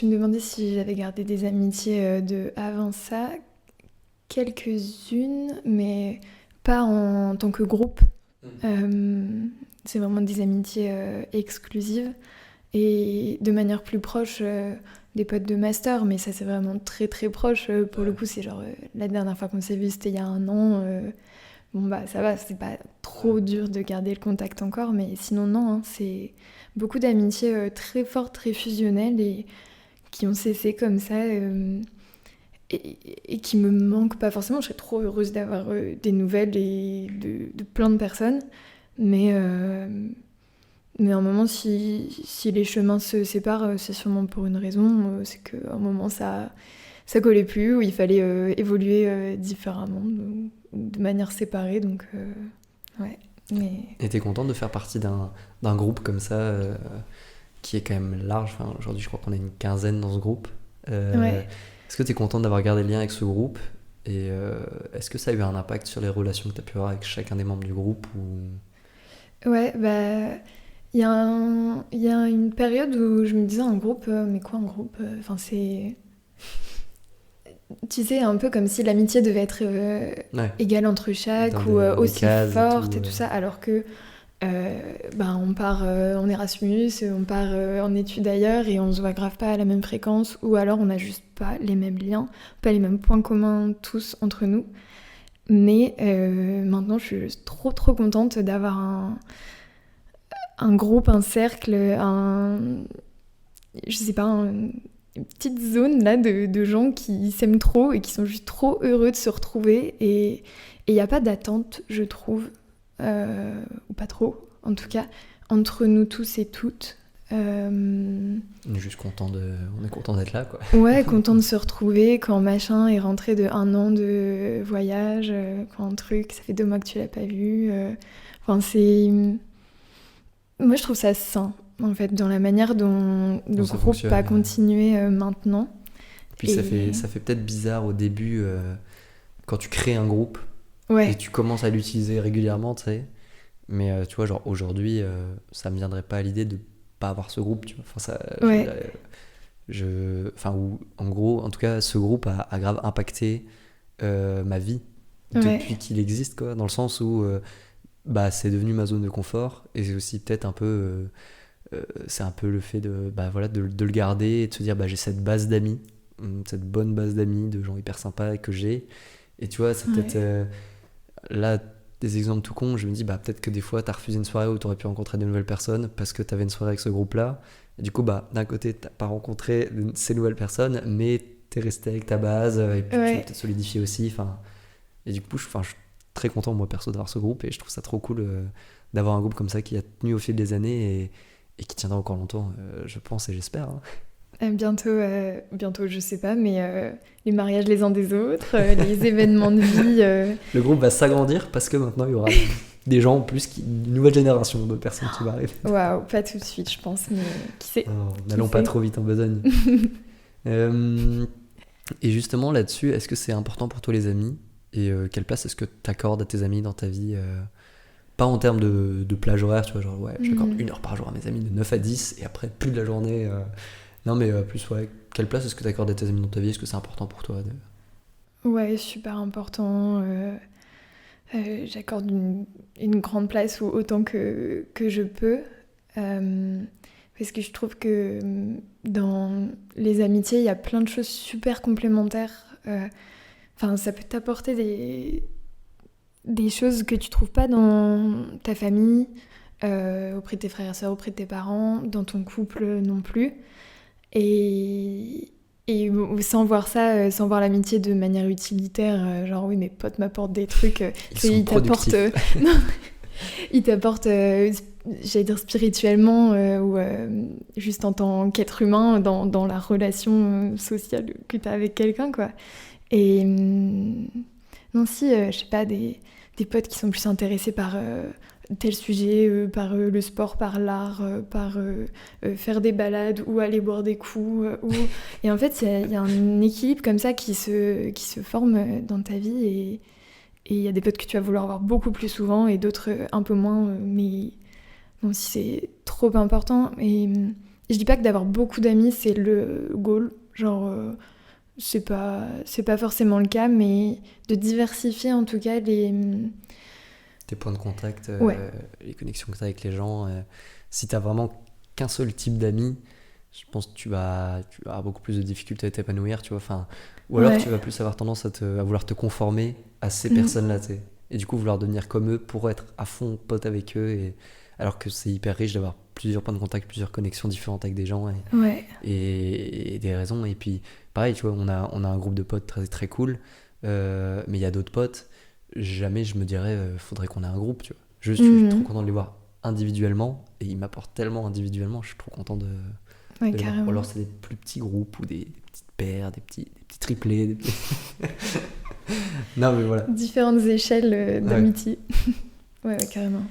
me demandais si j'avais gardé des amitiés de avant ça. Quelques-unes, mais pas en tant que groupe. C'est vraiment des amitiés exclusives. Et de manière plus proche, des potes de master, mais ça c'est vraiment très très proche. Pour le coup, c'est genre la dernière fois qu'on s'est vu, c'était il y a 1 an. Bon bah ça va, c'est pas trop dur de garder le contact encore, mais sinon non, hein, c'est beaucoup d'amitiés très fortes, très fusionnelles et qui ont cessé comme ça et qui me manquent pas forcément. Je serais trop heureuse d'avoir des nouvelles de plein de personnes, mais à un moment, si les chemins se séparent, c'est sûrement pour une raison. C'est qu'à un moment, ça collait plus, ou il fallait évoluer différemment, de manière séparée. Donc, ouais. Mais... Et t'es contente de faire partie d'un groupe comme ça qui est quand même large. Enfin, aujourd'hui, je crois qu'on est une quinzaine dans ce groupe. Ouais. Est-ce que t'es contente d'avoir gardé le lien avec ce groupe? Et est-ce que ça a eu un impact sur les relations que t'as pu avoir avec chacun des membres du groupe ou... Ouais, bah... Il y a une période où je me disais un groupe, mais quoi un groupe? Enfin, c'est... Tu sais, un peu comme si l'amitié devait être Ouais. égale entre chaque, Dans ou des aussi cases forte et tout, tout ça, alors que on part en Erasmus, on part en études ailleurs et on se voit grave pas à la même fréquence, ou alors on n'a juste pas les mêmes liens, pas les mêmes points communs tous entre nous. Mais maintenant, je suis trop trop contente d'avoir un groupe, un cercle, je sais pas, une petite zone là de gens qui s'aiment trop et qui sont juste trop heureux de se retrouver. Et il n'y a pas d'attente, je trouve, ou pas trop. en tout cas, entre nous tous et toutes. On est juste on est content d'être là, quoi. Ouais, content de se retrouver quand machin est rentré de 1 an de voyage, quand un truc, ça fait 2 mois que tu l'as pas vu. Enfin, moi, je trouve ça sain, en fait, dans la manière dont le Ça groupe fonctionne. a continué maintenant. Puis Et ça fait peut-être bizarre au début quand tu crées un groupe et ouais, tu commences à l'utiliser régulièrement, tu sais. Mais tu vois, genre aujourd'hui, ça me viendrait pas à l'idée de pas avoir ce groupe, tu vois. Enfin, ouais, enfin, en gros, en tout cas, ce groupe a grave impacté ma vie ouais, depuis qu'il existe, quoi, dans le sens où bah, c'est devenu ma zone de confort et c'est aussi peut-être un peu, c'est un peu le fait de, bah, voilà, de le garder et de se dire, bah, j'ai cette base d'amis, cette bonne base d'amis, de gens hyper sympas que j'ai. Et tu vois, c'est peut-être ouais. là des exemples tout cons. Je me dis, bah, peut-être que des fois, t'as refusé une soirée où t'aurais pu rencontrer de nouvelles personnes parce que t'avais une soirée avec ce groupe-là. Et du coup, bah, d'un côté, t'as pas rencontré ces nouvelles personnes, mais t'es resté avec ta base et puis tu l'as Ouais. peut-être solidifié aussi. Enfin, et du coup, je suis très content, moi, perso, d'avoir ce groupe et je trouve ça trop cool d'avoir un groupe comme ça qui a tenu au fil des années et qui tiendra encore longtemps, je pense et j'espère, hein. Bientôt, je sais pas, mais les mariages les uns des autres, les événements de vie. Le groupe va s'agrandir parce que maintenant, il y aura des gens en plus, une nouvelle génération de personnes qui va arriver. Waouh, pas tout de suite, je pense, mais qui sait, Oh, qui n'allons pas sait. trop vite en besogne. Euh, et justement, là-dessus, est-ce que c'est important pour toi les amis? Et quelle place est-ce que tu accordes à tes amis dans ta vie? Pas en termes de plage horaire, tu vois, genre ouais, j'accorde Hmm. 1 heure par jour à mes amis de 9 à 10 et après plus de la journée. Non, mais plus, ouais, quelle place est-ce que tu accordes à tes amis dans ta vie? Est-ce que c'est important pour toi Ouais, super important. J'accorde une grande place ou autant que je peux. Euh, Parce que je trouve que dans les amitiés, il y a plein de choses super complémentaires. Enfin, ça peut t'apporter des choses que tu trouves pas dans ta famille, auprès de tes frères et sœurs, auprès de tes parents, dans ton couple non plus. Et sans voir ça, sans voir l'amitié de manière utilitaire, genre oui, mes potes m'apportent des trucs, Ils c'est, sont ils t'apportent, productifs. non, ils t'apportent, j'allais dire spirituellement, ou juste en tant qu'être humain, dans la relation sociale que tu as avec quelqu'un, quoi. Et non, si, je sais pas, des potes qui sont plus intéressés par tel sujet, par le sport, par l'art, par faire des balades ou aller boire des coups. Et en fait, il y a un équilibre comme ça qui se forme dans ta vie. Et il y a des potes que tu vas vouloir voir beaucoup plus souvent et d'autres un peu moins. Mais non, si c'est trop important. Et je dis pas que d'avoir beaucoup d'amis, c'est le goal. Genre, c'est pas forcément le cas, mais de diversifier en tout cas les. Tes points de contact, Ouais, les connexions que tu as avec les gens. Si tu vraiment qu'un seul type d'amis, je pense que tu vas avoir beaucoup plus de difficultés à t'épanouir, tu vois. Enfin, ou alors ouais. tu vas plus avoir tendance à vouloir te conformer à ces Mm. personnes-là, tu sais. Et du coup, vouloir devenir comme eux pour être à fond pote avec eux. Alors que c'est hyper riche d'avoir plusieurs points de contact, plusieurs connexions différentes avec des gens Ouais. et des raisons. Et puis, pareil, tu vois, on a un groupe de potes très, très cool, mais il y a d'autres potes. Jamais je me dirais, faudrait qu'on ait un groupe, tu vois. Juste, je suis trop Mm. content de les voir individuellement et ils m'apportent tellement individuellement, je suis trop content Ouais, de les voir. Ou carrément. alors, c'est des plus petits groupes ou des petites paires, des petits triplés. Non, mais voilà. Différentes échelles Ouais. d'amitié. Ouais, ouais, carrément.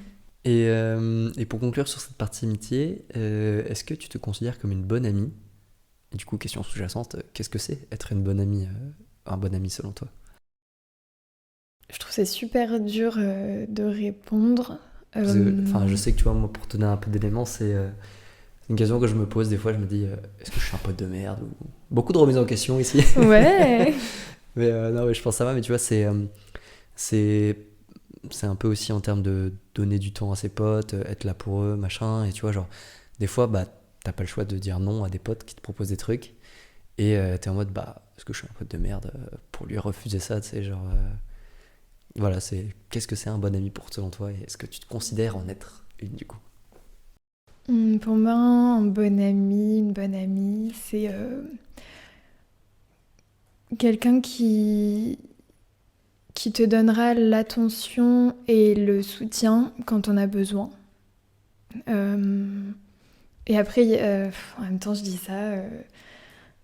Et pour conclure sur cette partie amitié, est-ce que tu te considères comme une bonne amie? Et du coup, question sous-jacente, qu'est-ce que c'est être une bonne amie, un bon ami selon toi? Je trouve c'est super dur de répondre. Parce que, enfin, je sais que tu vois, moi, pour te donner un peu d'éléments, c'est une question que je me pose des fois. Je me dis, est-ce que je suis un pote de merde ou... Beaucoup de remises en question ici. Ouais. Mais non, mais je pense que ça va. Mais tu vois, c'est, c'est un peu aussi en termes de donner du temps à ses potes, être là pour eux, machin. Et tu vois, genre, des fois, bah, t'as pas le choix de dire non à des potes qui te proposent des trucs. Et t'es en mode, bah, est-ce que je suis un pote de merde pour lui refuser ça, tu sais, genre. Voilà, qu'est-ce que c'est un bon ami pour selon toi et est-ce que tu te considères en être une du coup? Pour moi, un bon ami, une bonne amie, c'est quelqu'un qui te donnera l'attention et le soutien quand on a besoin. Et après, en même temps, je dis ça.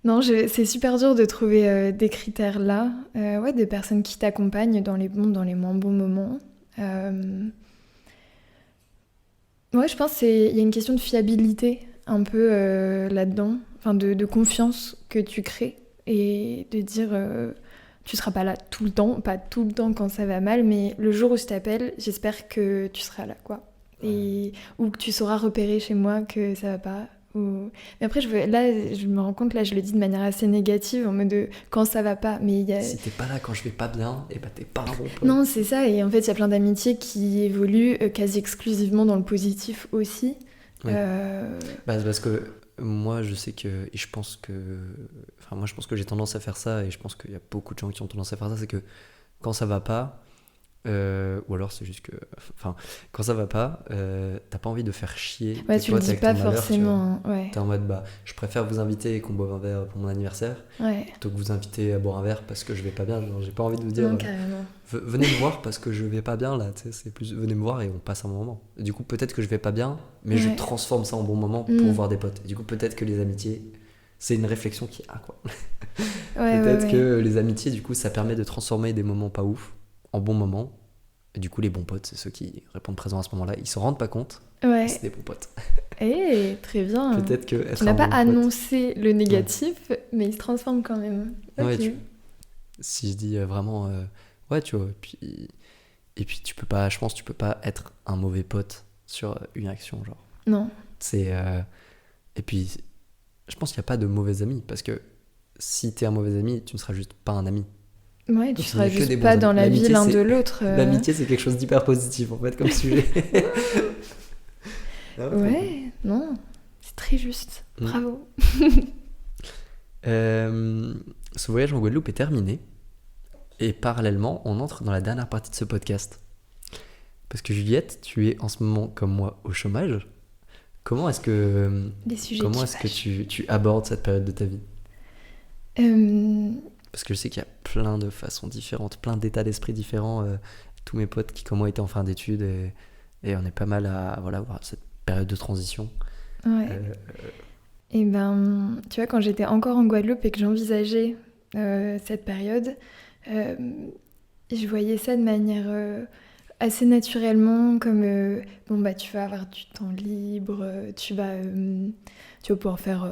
Non, c'est super dur de trouver des critères là. Ouais, des personnes qui t'accompagnent dans les bons, dans les moins bons moments. Ouais, je pense qu'il y a une question de fiabilité un peu là-dedans, enfin de confiance que tu crées et de dire tu seras pas là tout le temps, pas tout le temps quand ça va mal, mais le jour où je t'appelle, j'espère que tu seras là, quoi. Et, ou que tu sauras repérer chez moi que ça va pas. Mais après, là, je me rends compte, là, je le dis de manière assez négative, en mode de quand ça va pas. Mais Si t'es pas là quand je vais pas bien, et bah t'es pas un bon pote. non, c'est ça. Et en fait, il y a plein d'amitiés qui évoluent quasi exclusivement dans le positif aussi. Oui. Bah, c'est parce que moi, je sais que, et je pense que, enfin, moi, je pense que j'ai tendance à faire ça, et je pense qu'il y a beaucoup de gens qui ont tendance à faire ça, c'est que quand ça va pas, ou alors c'est juste que, enfin, quand ça va pas, t'as pas envie de faire chier Ouais, tes tu le potes dis avec pas ton malheur, tu vois. forcément. Hein, ouais. T'es en mode, bah, je préfère vous inviter et qu'on boive un verre pour mon anniversaire, Ouais. plutôt que vous inviter à boire un verre parce que je vais pas bien. Genre, j'ai pas envie de vous dire, Non, carrément. venez me voir parce que je vais pas bien là, tu sais, c'est plus venez me voir et on passe un bon moment. Et du coup, peut-être que je vais pas bien, mais je Ouais. transforme ça en bon moment pour voir des potes. Et du coup, peut-être que les amitiés, c'est une réflexion qui a quoi. Ouais, Peut-être ouais. que les amitiés, du coup, ça permet de transformer des moments pas ouf en bons moments. Et du coup, les bons potes, c'est ceux qui répondent présent à ce moment-là. Ils s'en rendent pas compte, mais c'est Ouais. des bons potes. Eh, très bien. Peut-être que Tu être n'as un pas bon pote. annoncé le négatif, mais il se transforme quand même. Ouais, Ok. si je dis vraiment, ouais, tu vois, et puis tu peux pas, je pense, tu peux pas être un mauvais pote sur une action, genre. Non. C'est et puis je pense qu'il n'y a pas de mauvais amis parce que si t'es un mauvais ami, tu ne seras juste pas un ami. Ouais, tu Donc il n'y seras a que juste des bons pas amis. dans la vie l'un de l'autre. L'amitié, c'est quelque chose d'hyper positif en fait comme sujet. Ah, Ouais, non. C'est très juste. Bravo. Ce voyage en Guadeloupe est terminé et parallèlement, on entre dans la dernière partie de ce podcast. Parce que Juliette, tu es en ce moment comme moi au chômage. Comment est-ce que Les sujets comment qui est-ce que fâchent. tu abordes cette période de ta vie? Euh, Parce que je sais qu'il y a plein de façons différentes, plein d'états d'esprit différents. Tous mes potes qui, comme moi, étaient en fin d'études et on est pas mal à voilà, avoir cette période de transition. ouais. Euh, Et ben, tu vois, quand j'étais encore en Guadeloupe et que j'envisageais cette période, euh, je voyais ça de manière assez naturellement, comme bon bah tu vas avoir du temps libre, tu vas pouvoir faire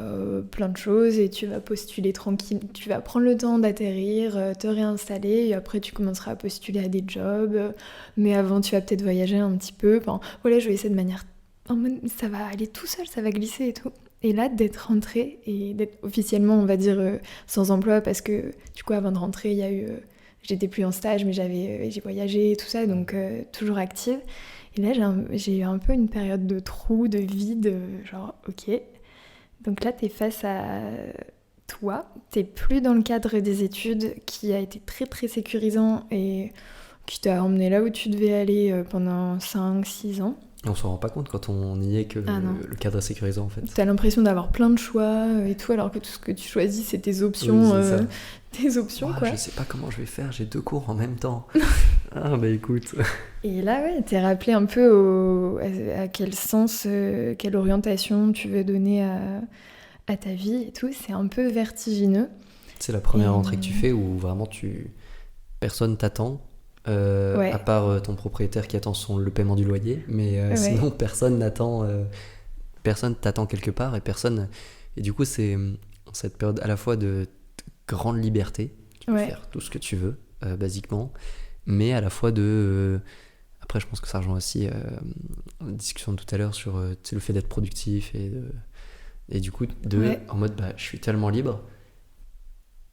plein de choses et tu vas postuler tranquille, tu vas prendre le temps d'atterrir, te réinstaller et après tu commenceras à postuler à des jobs, mais avant tu vas peut-être voyager un petit peu. Enfin, voilà, je voyais ça de manière en mode ça va aller tout seul, ça va glisser et tout. Et là, d'être rentrée et d'être officiellement, on va dire, sans emploi, parce que du coup, avant de rentrer, il y a eu j'étais plus en stage, mais j'ai voyagé et tout ça, donc toujours active. Et là, j'ai eu un peu une période de trou, de vide, genre, ok. Donc là, t'es face à toi, t'es plus dans le cadre des études qui a été très très sécurisant et qui t'a emmené là où tu devais aller pendant 5-6 ans. on s'en rend pas compte quand on y est que Ah non. le cadre est sécurisant en fait. T'as l'impression d'avoir plein de choix et tout, alors que tout ce que tu choisis, c'est tes options, Oui, c'est ça. tes options, Ouah, quoi. je sais pas comment je vais faire, j'ai 2 cours en même temps. Ah bah écoute. Et là, ouais, t'es rappelé un peu à quel sens, quelle orientation tu veux donner à ta vie et tout. C'est un peu vertigineux. C'est la première Et, rentrée que tu fais où vraiment personne t'attend. À ouais, part ton propriétaire qui attend le paiement du loyer, mais ouais, sinon personne n'attend, personne t'attend quelque part et du coup c'est cette période à la fois de grande liberté, tu peux ouais, faire tout ce que tu veux basiquement, mais à la fois après je pense que ça rejoint aussi la discussion de tout à l'heure sur tu sais, le fait d'être productif et du coup ouais. en mode bah, je suis tellement libre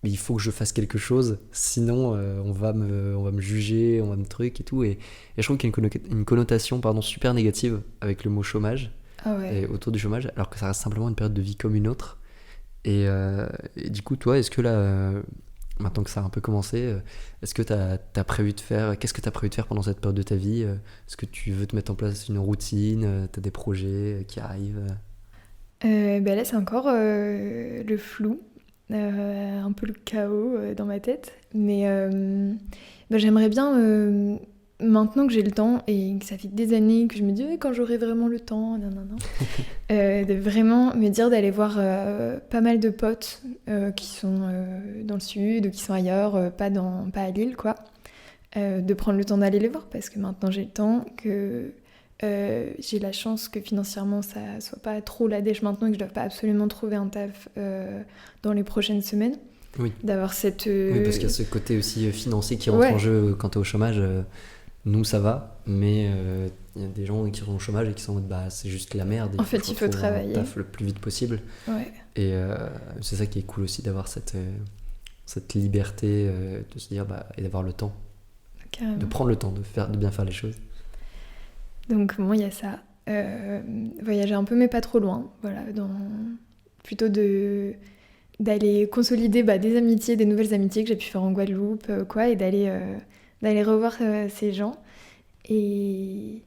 mais il faut que je fasse quelque chose, sinon on va me juger, on va me truc et tout. Et je trouve qu'il y a une connotation pardon, super négative avec le mot chômage Ah ouais. et autour du chômage, alors que ça reste simplement une période de vie comme une autre. Et du coup, toi, est-ce que là, maintenant que ça a un peu commencé, est-ce que t'as prévu de faire, qu'est-ce que tu as prévu de faire pendant cette période de ta vie? Est-ce que tu veux te mettre en place une routine? Tu as des projets qui arrivent? Ben là, c'est encore le flou, un peu le chaos dans ma tête. Mais ben, j'aimerais bien maintenant que j'ai le temps et que ça fait des années que je me dis quand j'aurai vraiment le temps, de vraiment me dire d'aller voir pas mal de potes qui sont dans le sud ou qui sont ailleurs, pas à Lille, quoi. De prendre le temps d'aller les voir parce que maintenant j'ai le temps, que j'ai la chance que financièrement ça soit pas trop la dèche maintenant et que je dois pas absolument trouver un taf dans les prochaines semaines. Oui. D'avoir cette... Oui, parce qu'il y a ce côté aussi financier qui rentre en jeu quand t'es au chômage. Nous, ça va, mais il y a des gens qui sont au chômage et qui sont en mode c'est juste la merde. En fait, il faut travailler. Un taf le plus vite possible. Ouais. Et c'est ça qui est cool aussi, d'avoir cette liberté de se dire et d'avoir le temps. Carrément. De prendre le temps de bien faire les choses. Donc, bon, il y a ça. Voyager un peu, mais pas trop loin. Voilà, plutôt d'aller consolider des amitiés, des nouvelles amitiés que j'ai pu faire en Guadeloupe, et d'aller revoir ces gens. Et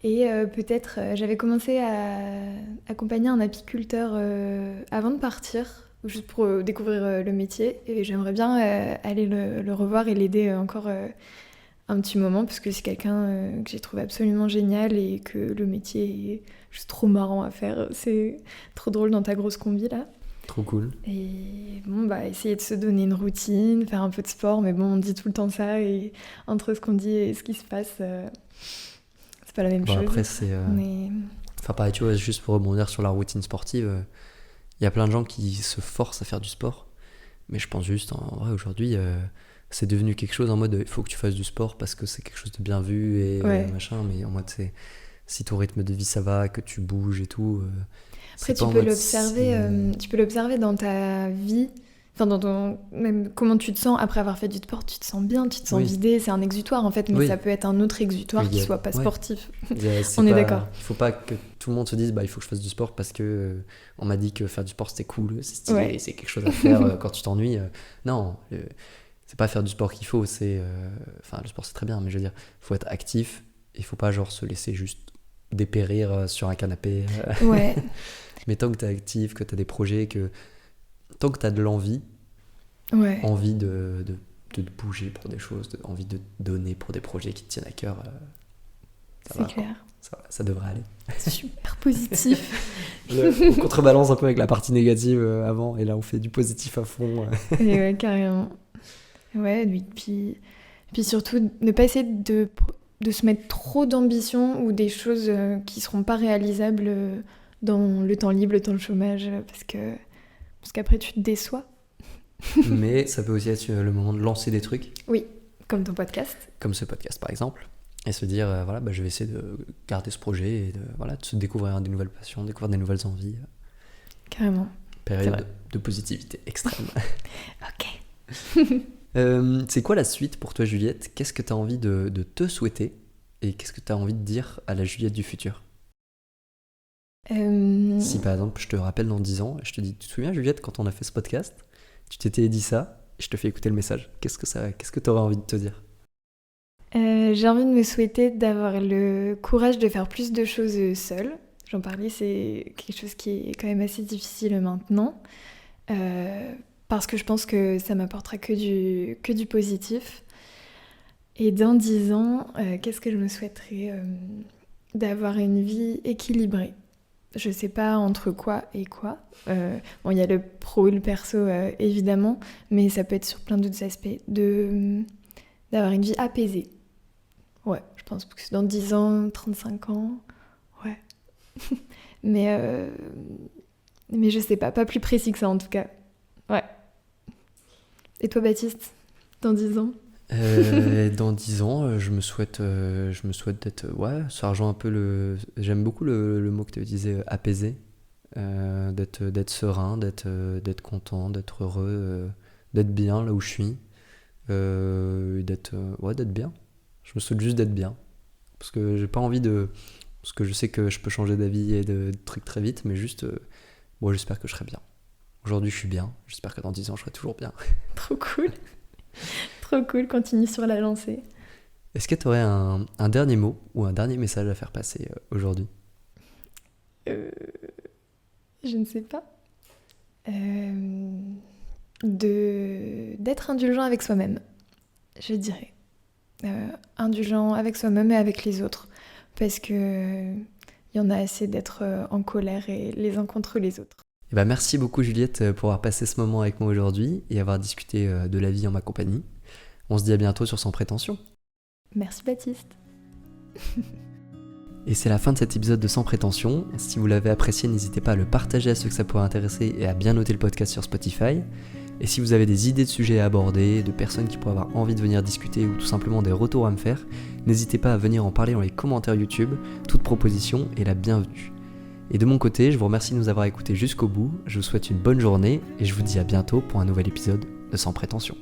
peut-être, j'avais commencé à accompagner un apiculteur avant de partir, juste pour découvrir le métier. Et j'aimerais bien aller le revoir et l'aider encore un petit moment, parce que c'est quelqu'un que j'ai trouvé absolument génial et que le métier est juste trop marrant à faire. C'est trop drôle dans ta grosse combi, là. Trop cool. Et bon, essayer de se donner une routine, faire un peu de sport, mais bon, on dit tout le temps ça, et entre ce qu'on dit et ce qui se passe, c'est pas la même chose. Après, c'est... Enfin, pareil, tu vois, juste pour rebondir sur la routine sportive, il y a plein de gens qui se forcent à faire du sport, mais je pense juste, en vrai, aujourd'hui, c'est devenu quelque chose en mode, il faut que tu fasses du sport parce que c'est quelque chose de bien vu et machin, mais en mode, si ton rythme de vie, ça va, que tu bouges et tout... Après, tu peux l'observer dans ta vie, enfin même comment tu te sens après avoir fait du sport. Tu te sens bien, tu te sens vidé, c'est un exutoire en fait, mais ça peut être un autre exutoire qui soit pas sportif. On est d'accord. Il faut pas que tout le monde se dise il faut que je fasse du sport parce que on m'a dit que faire du sport c'était cool, c'est stylé, c'est quelque chose à faire quand tu t'ennuies. Non, c'est pas faire du sport qu'il faut, le sport c'est très bien, mais je veux dire, faut être actif, il faut pas se laisser juste dépérir sur un canapé. Ouais. Mais tant que tu es actif, que tu as des projets, tant que tu as de l'envie, envie de bouger pour des choses, envie de donner pour des projets qui te tiennent à cœur, c'est clair. Ça devrait aller. Super positif. On contrebalance un peu avec la partie négative avant, et là on fait du positif à fond. Et ouais, carrément. Ouais, puis surtout ne pas essayer de se mettre trop d'ambition ou des choses qui seront pas réalisables dans le temps libre, le temps de chômage, parce qu'après tu te déçois. Mais ça peut aussi être le moment de lancer des trucs. Oui, comme ton podcast. Comme ce podcast par exemple. Et se dire, je vais essayer de garder ce projet et de se découvrir des nouvelles passions, découvrir des nouvelles envies. Carrément. Période de positivité extrême. Ok. C'est quoi la suite pour toi, Juliette ? Qu'est-ce que tu as envie de te souhaiter ? Et qu'est-ce que tu as envie de dire à la Juliette du futur ? Si par exemple je te rappelle dans 10 ans et je te dis, tu te souviens Juliette quand on a fait ce podcast, tu t'étais dit ça et je te fais écouter le message, qu'est-ce que tu aurais envie de te dire ? J'ai envie de me souhaiter d'avoir le courage de faire plus de choses seule. J'en parlais, c'est quelque chose qui est quand même assez difficile maintenant, parce que je pense que ça m'apportera que du positif. Et dans 10 ans, qu'est-ce que je me souhaiterais ? D'avoir une vie équilibrée. Je sais pas entre quoi et quoi. Bon, il y a le pro et le perso, évidemment, mais ça peut être sur plein d'autres aspects. D'avoir une vie apaisée. Ouais, je pense que dans 10 ans, 35 ans, ouais. mais je sais pas plus précis que ça en tout cas. Ouais. Et toi, Baptiste, dans 10 ans ? Dans 10 ans, je me souhaite d'être... ça rejoint un peu j'aime beaucoup le mot que tu disais, apaisé. D'être serein, d'être content, d'être heureux, d'être bien là où je suis. D'être bien. Je me souhaite juste d'être bien. Parce que j'ai pas envie parce que je sais que je peux changer d'avis et de trucs très vite, mais juste... j'espère que je serai bien. Aujourd'hui, je suis bien. J'espère que dans 10 ans, je serai toujours bien. Trop cool. Trop cool, continue sur la lancée. Est-ce que tu aurais un dernier mot ou un dernier message à faire passer aujourd'hui ? Je ne sais pas. D'être indulgent avec soi-même, je dirais. indulgent avec soi-même et avec les autres. Parce que il y en a assez d'être en colère et les uns contre les autres. Merci beaucoup Juliette pour avoir passé ce moment avec moi aujourd'hui et avoir discuté de la vie en ma compagnie. On se dit à bientôt sur Sans Prétention. Merci Baptiste. Et c'est la fin de cet épisode de Sans Prétention. Si vous l'avez apprécié, n'hésitez pas à le partager à ceux que ça pourrait intéresser et à bien noter le podcast sur Spotify. Et si vous avez des idées de sujets à aborder, de personnes qui pourraient avoir envie de venir discuter ou tout simplement des retours à me faire, n'hésitez pas à venir en parler dans les commentaires YouTube. Toute proposition est la bienvenue. Et de mon côté, je vous remercie de nous avoir écoutés jusqu'au bout, je vous souhaite une bonne journée et je vous dis à bientôt pour un nouvel épisode de Sans Prétention.